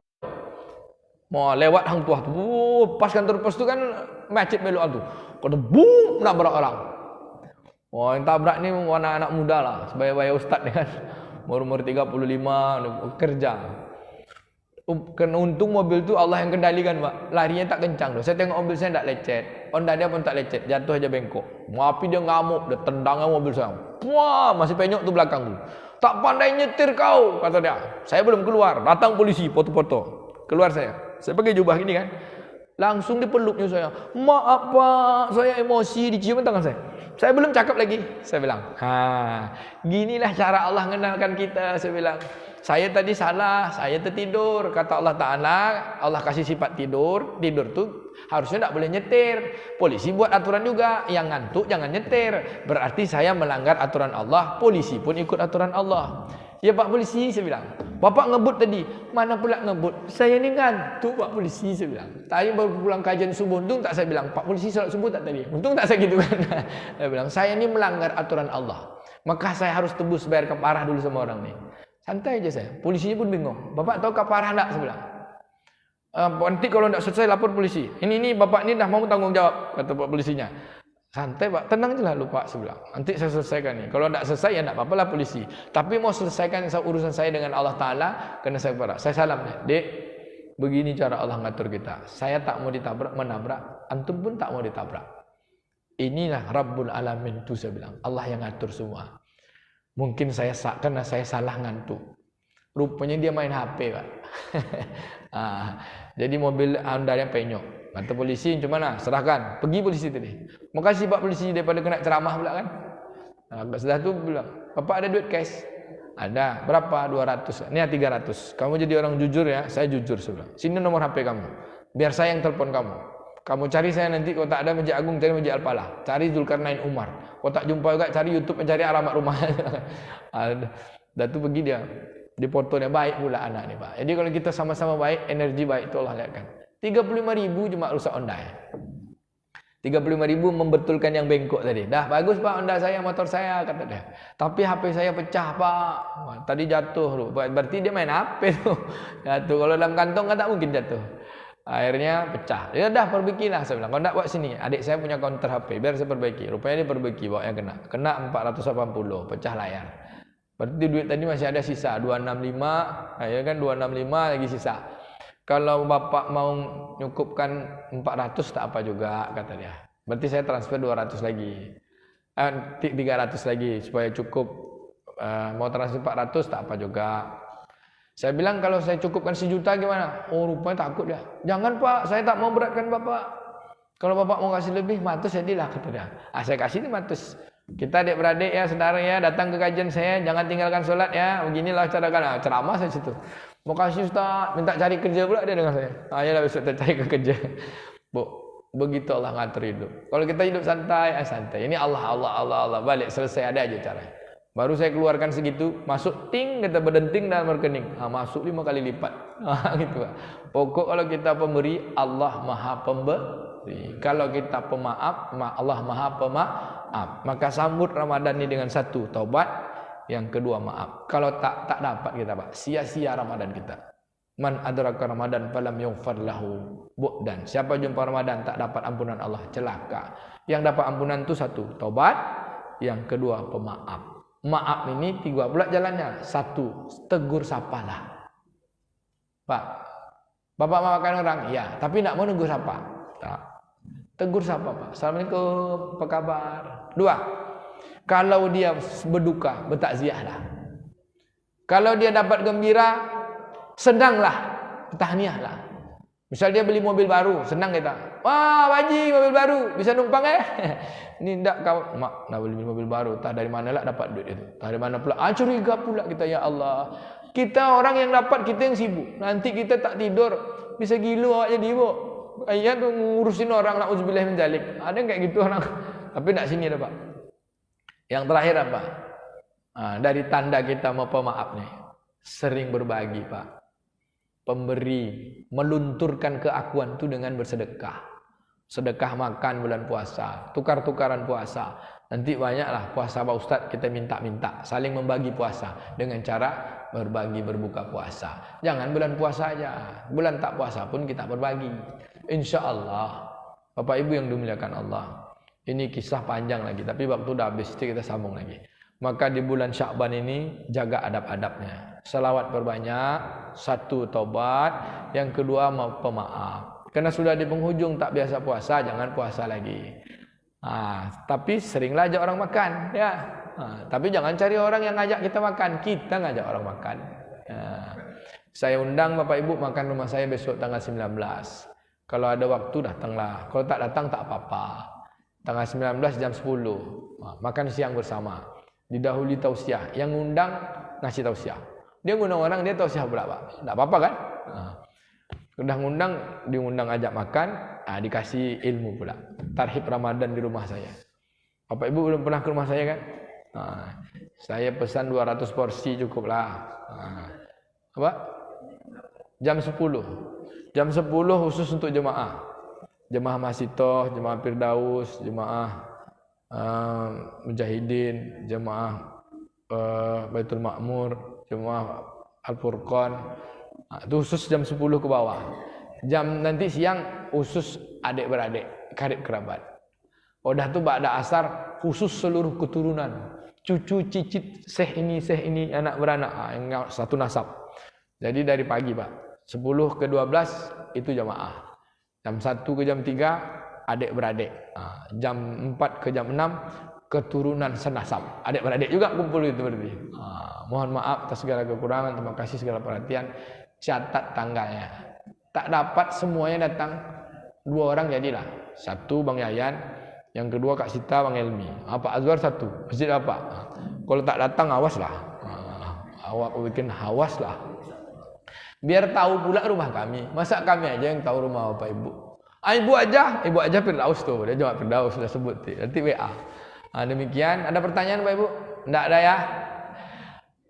Mau lewat hang tuah tu. Pas kantor pos tu kan macet belokan tu. Kena boom nabrak orang. Oh, yang tabrak ni anak-anak muda lah, sebaya-baya ustaz ni kan. Umur 35 kerja. Kena untung mobil tu Allah yang kendalikan, Pak. Larinya tak kencang tu. Saya tengok mobil saya tak lecet. Honda dia pun tak lecet, jatuh aja bengkok. Tapi dia ngamuk, dia tendangnya mobil saya. Wah, masih penyok tu belakang tu. Tak pandai nyetir kau, kata dia. Saya belum keluar, datang polisi, foto-foto. Keluar saya pakai jubah gini kan. Langsung dipeluknya saya. Maaf Pak, saya emosi, dicium tangan saya. Saya belum cakap lagi. Saya bilang, ginilah cara Allah mengenalkan kita. Saya bilang, saya tadi salah, saya tertidur. Kata Allah Ta'ala, Allah kasih sifat tidur. Tidur tu harusnya tak boleh nyetir. Polisi buat aturan juga, yang ngantuk jangan nyetir. Berarti saya melanggar aturan Allah, polisi pun ikut aturan Allah. Ya Pak Polisi, saya bilang, Bapak ngebut tadi. Mana pula ngebut? Saya ni ngantuk Pak Polisi, saya bilang. Tadi baru pulang kajian subuh. Untung tak saya bilang, Pak Polisi salat subuh tak tadi? Untung tak saya gitu kan. Saya bilang, saya ni melanggar aturan Allah. Maka saya harus tebus bayar keparah dulu sama orang ni. Santai aja saya. Polisinya pun bingung. Bapak tahu keparah tak? Saya bilang. Nanti kalau tak selesai lapor polisi. Ini Bapak ni dah mau tanggung jawab, kata Pak Polisinya. Santai Pak, tenang je lah lu Pak, saya bilang. Nanti saya selesaikan ni. Kalau tak selesai ya tak apa-apa lah polisi. Tapi mau selesaikan urusan saya dengan Allah Ta'ala, kena saya kepada. Saya salam deh. Dek, begini cara Allah ngatur kita. Saya tak mau ditabrak, menabrak. Antum pun tak mau ditabrak. Inilah Rabbul Alamin tu, saya bilang. Allah yang ngatur semua. Mungkin karena saya salah ngantuk. Rupanya dia main HP, Pak. Jadi mobil Honda-nya penyok. Kata polisi, macam mana? Serahkan. Pergi polisi tadi. Makasih Pak Polisi daripada kena ceramah pula kan. Setelah tu bilang, Bapak ada duit cash? Ada. Berapa? 200. Ini 300. Kamu jadi orang jujur ya. Saya jujur sudah. Sini nomor HP kamu. Biar saya yang telepon kamu. Kamu cari saya nanti. Kalau tak ada Masjid Agung, cari Masjid Al-Falah. Cari Zulkarnain Umar. Kalau tak jumpa juga, cari YouTube, mencari alamat rumah. Dah tu pergi dia. Di fotonya baik pula anak ni Pak. Jadi kalau kita sama-sama baik, energi baik itu Allah lihatkan. 35.000 cuma rusak Honda ya. 35.000 membetulkan yang bengkok tadi. Dah bagus Pak Honda saya, motor saya, kata dia. Tapi HP saya pecah Pak. Tadi jatuh tu. Berarti dia main HP tu. Jatuh. Kalau dalam kantong kan tak mungkin jatuh. Akhirnya pecah. Ya dah perbaikilah, saya bilang. Kalau tak buat sini, adik saya punya counter HP, biar saya perbaiki. Rupanya dia perbaiki, bawa yang kena. Kena 480, pecah layar. Berarti duit tadi masih ada sisa 265, ya kan 265 lagi sisa. Kalau Bapak mau nyukupkan 400 tak apa juga, kata dia. Berarti saya transfer 200 lagi. 300 lagi supaya cukup. Mau transfer 400 tak apa juga. Saya bilang kalau saya cukupkan 1 juta gimana? Oh rupanya takut dia. Jangan Pak, saya tak mau beratkan Bapak. Kalau Bapak mau kasih lebih, matus jadilah, kata dia. Saya kasih ni matus. Kita adik-beradik ya, saudara ya, datang ke kajian saya, jangan tinggalkan solat ya. Beginilah cara kan, ceramah saya situ. Mau kasih Ustaz, minta cari kerja pula dia dengan saya. Ayolah besok kita cari ke kerja. Begitu Allah ngatur hidup. Kalau kita hidup santai, santai. Ini Allah, balik selesai ada aja cara. Baru saya keluarkan segitu, masuk ting, kita berdenting dalam rekening. Masuk 5 kali lipat. Gitu Pak. Pokok kalau kita pemberi, Allah Maha Pemberi. Kalau kita pemaaf, Allah Maha Pemaaf. Maka sambut Ramadan ini dengan 1, taubat. Yang kedua, maaf. Kalau tak dapat kita Pak, sia-sia Ramadan kita. Man adraka Ramadan falam yughfar lahu bu'dan. Siapa jumpa Ramadan tak dapat ampunan Allah, celaka. Yang dapat ampunan itu 1, taubat. Yang kedua, pemaaf. Maaf ini 3 pula jalannya. 1, tegur sapalah. Pak, Bapak maafkan orang? Ya, tapi nak mau negur sapa? Tak. Tegur sapa Pak? Assalamualaikum, apa kabar? 2, kalau dia berduka, bertakziahlah. Kalau dia dapat gembira, senanglah, bertahniahlah. Misal dia beli mobil baru, senang kita. Wah, Haji mobil baru, bisa numpang Ini ndak kau, mak nak beli mobil baru, tak dari mana lah dapat duit itu. Tak dari mana pula? Curiga pula kita, ya Allah. Kita orang yang dapat, kita yang sibuk. Nanti kita tak tidur, bisa gilu awak jadi ibu. Ayah tu ngurusin orang, na'udzubillah min dzalik. Ada kayak gitu orang. Tapi nak sini dah Pak. Yang terakhir apa? Dari tanda kita mau pemaaf nih, sering berbagi Pak. Pemberi, melunturkan keakuan itu dengan bersedekah. Sedekah makan bulan puasa, tukar-tukaran puasa. Nanti banyaklah puasa Pak Ustadz kita minta-minta, saling membagi puasa dengan cara berbagi berbuka puasa. Jangan bulan puasa aja, bulan tak puasa pun kita berbagi. Insya Allah, Bapak Ibu yang dimuliakan Allah. Ini kisah panjang lagi, tapi waktu udah habis kita sambung lagi. Maka di bulan Sya'ban ini jaga adab-adabnya. Selawat berbanyak, satu tobat, yang kedua mau pemaaf. Karena sudah di penghujung tak biasa puasa, jangan puasa lagi. Tapi seringlah ajak orang makan, ya. Tapi jangan cari orang yang ngajak kita makan, kita ngajak orang makan. Saya undang Bapak Ibu makan rumah saya besok tanggal 19. Kalau ada waktu datanglah, kalau tak datang tak apa-apa. Tanggal 19 jam 10, makan siang bersama. Didahului tausiah, yang undang ngasih tausiah. Dia ngundang orang, dia tausiah pula Pak. Tak apa-apa kan? Udah ngundang, diundang ajak makan, dikasih ilmu pula. Tarhib Ramadan di rumah saya. Bapak Ibu belum pernah ke rumah saya kan? Saya pesan 200 porsi cukuplah. Apa? Jam 10. Jam 10 khusus untuk jemaah. Jemaah Masitoh, jemaah Firdaus, jemaah Mujahidin, jemaah Baitul Makmur, jemaah Al-Furqan. Itu khusus jam 10 ke bawah. Jam nanti siang khusus adik-beradik, karib kerabat. Udah tuh ba'da asar khusus seluruh keturunan. Cucu, cicit, seh ini, anak beranak, yang satu nasab. Jadi dari pagi Pak, 10 ke 12 itu jamaah. Jam 1 ke jam 3 adik-beradik. Jam 4 ke jam 6 keturunan senasab. Adik-beradik juga kumpul itu berarti. Mohon maaf atas segala kekurangan, terima kasih segala perhatian. Catat tanggalnya. Tak dapat semuanya datang. 2 orang jadilah. 1 Bang Yayan, yang kedua Kak Sita, Bang Elmi. Pak Azwar 1. Masjid apa? Kalau tak datang awaslah. Awak bikin hawaslah. Biar tahu pula rumah kami. Masa kami aja yang tahu rumah Bapak Ibu? Ibu aja Firdaus tuh. Dia jawab Firdaus sudah sebut. Nanti WA. Demikian. Ada pertanyaan Bapak Ibu? Tidak ada ya?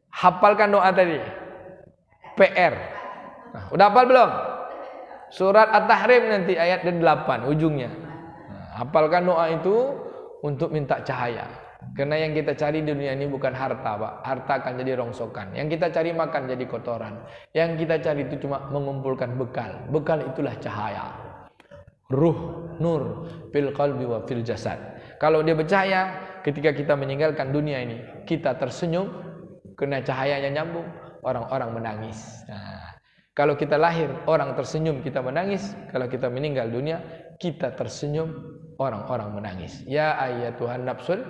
Hafalkan doa tadi. PR. Udah hafal belum? Surat At-Tahrim nanti ayat 8 ujungnya. Hafalkan doa itu untuk minta cahaya. Karena yang kita cari di dunia ini bukan harta Pak. Harta akan jadi rongsokan. Yang kita cari makan jadi kotoran. Yang kita cari itu cuma mengumpulkan bekal. Bekal itulah cahaya. Ruh, nur, fil qalbi wa fil jasad. Kalau dia bercahaya, ketika kita meninggalkan dunia ini, kita tersenyum, kena cahayanya nyambung, orang-orang menangis. Kalau kita lahir, orang tersenyum, kita menangis. Kalau kita meninggal dunia, kita tersenyum, orang-orang menangis. Ya ayyatuhan nafsul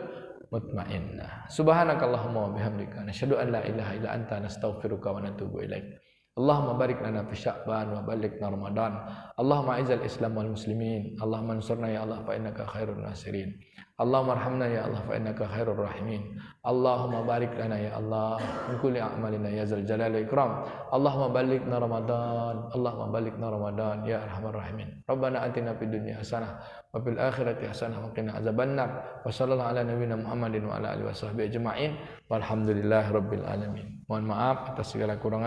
mutmainnah. Subhanakallahumma wa bihamdika nasyhadu an la ilaha illa anta nastaghfiruka wa natubu ilaik. Allahumma barik lana fi Sya'ban wa balighna Ramadan. Allahumma izzil Islam wal muslimin. Allahumma ansurna ya Allah fa innaka khairun nasirin. Allahumma arhamna ya Allah fa innaka khairur rahimin. Allahumma barik lana ya Allah min kulli a'malina ya zal jalali wal ikram. Allahumma balighna Ramadan. Allahumma balighna Ramadan ya arhamar rahimin. Rabbana atina fid dunya hasanah wa fil akhirati hasanah wa qina azabannar. Wa sallallahu ala nabiyyina Muhammadin wa ala alihi washabbihi ajma'in. Walhamdulillahirabbil alamin. Mohon maaf atas segala kurangan.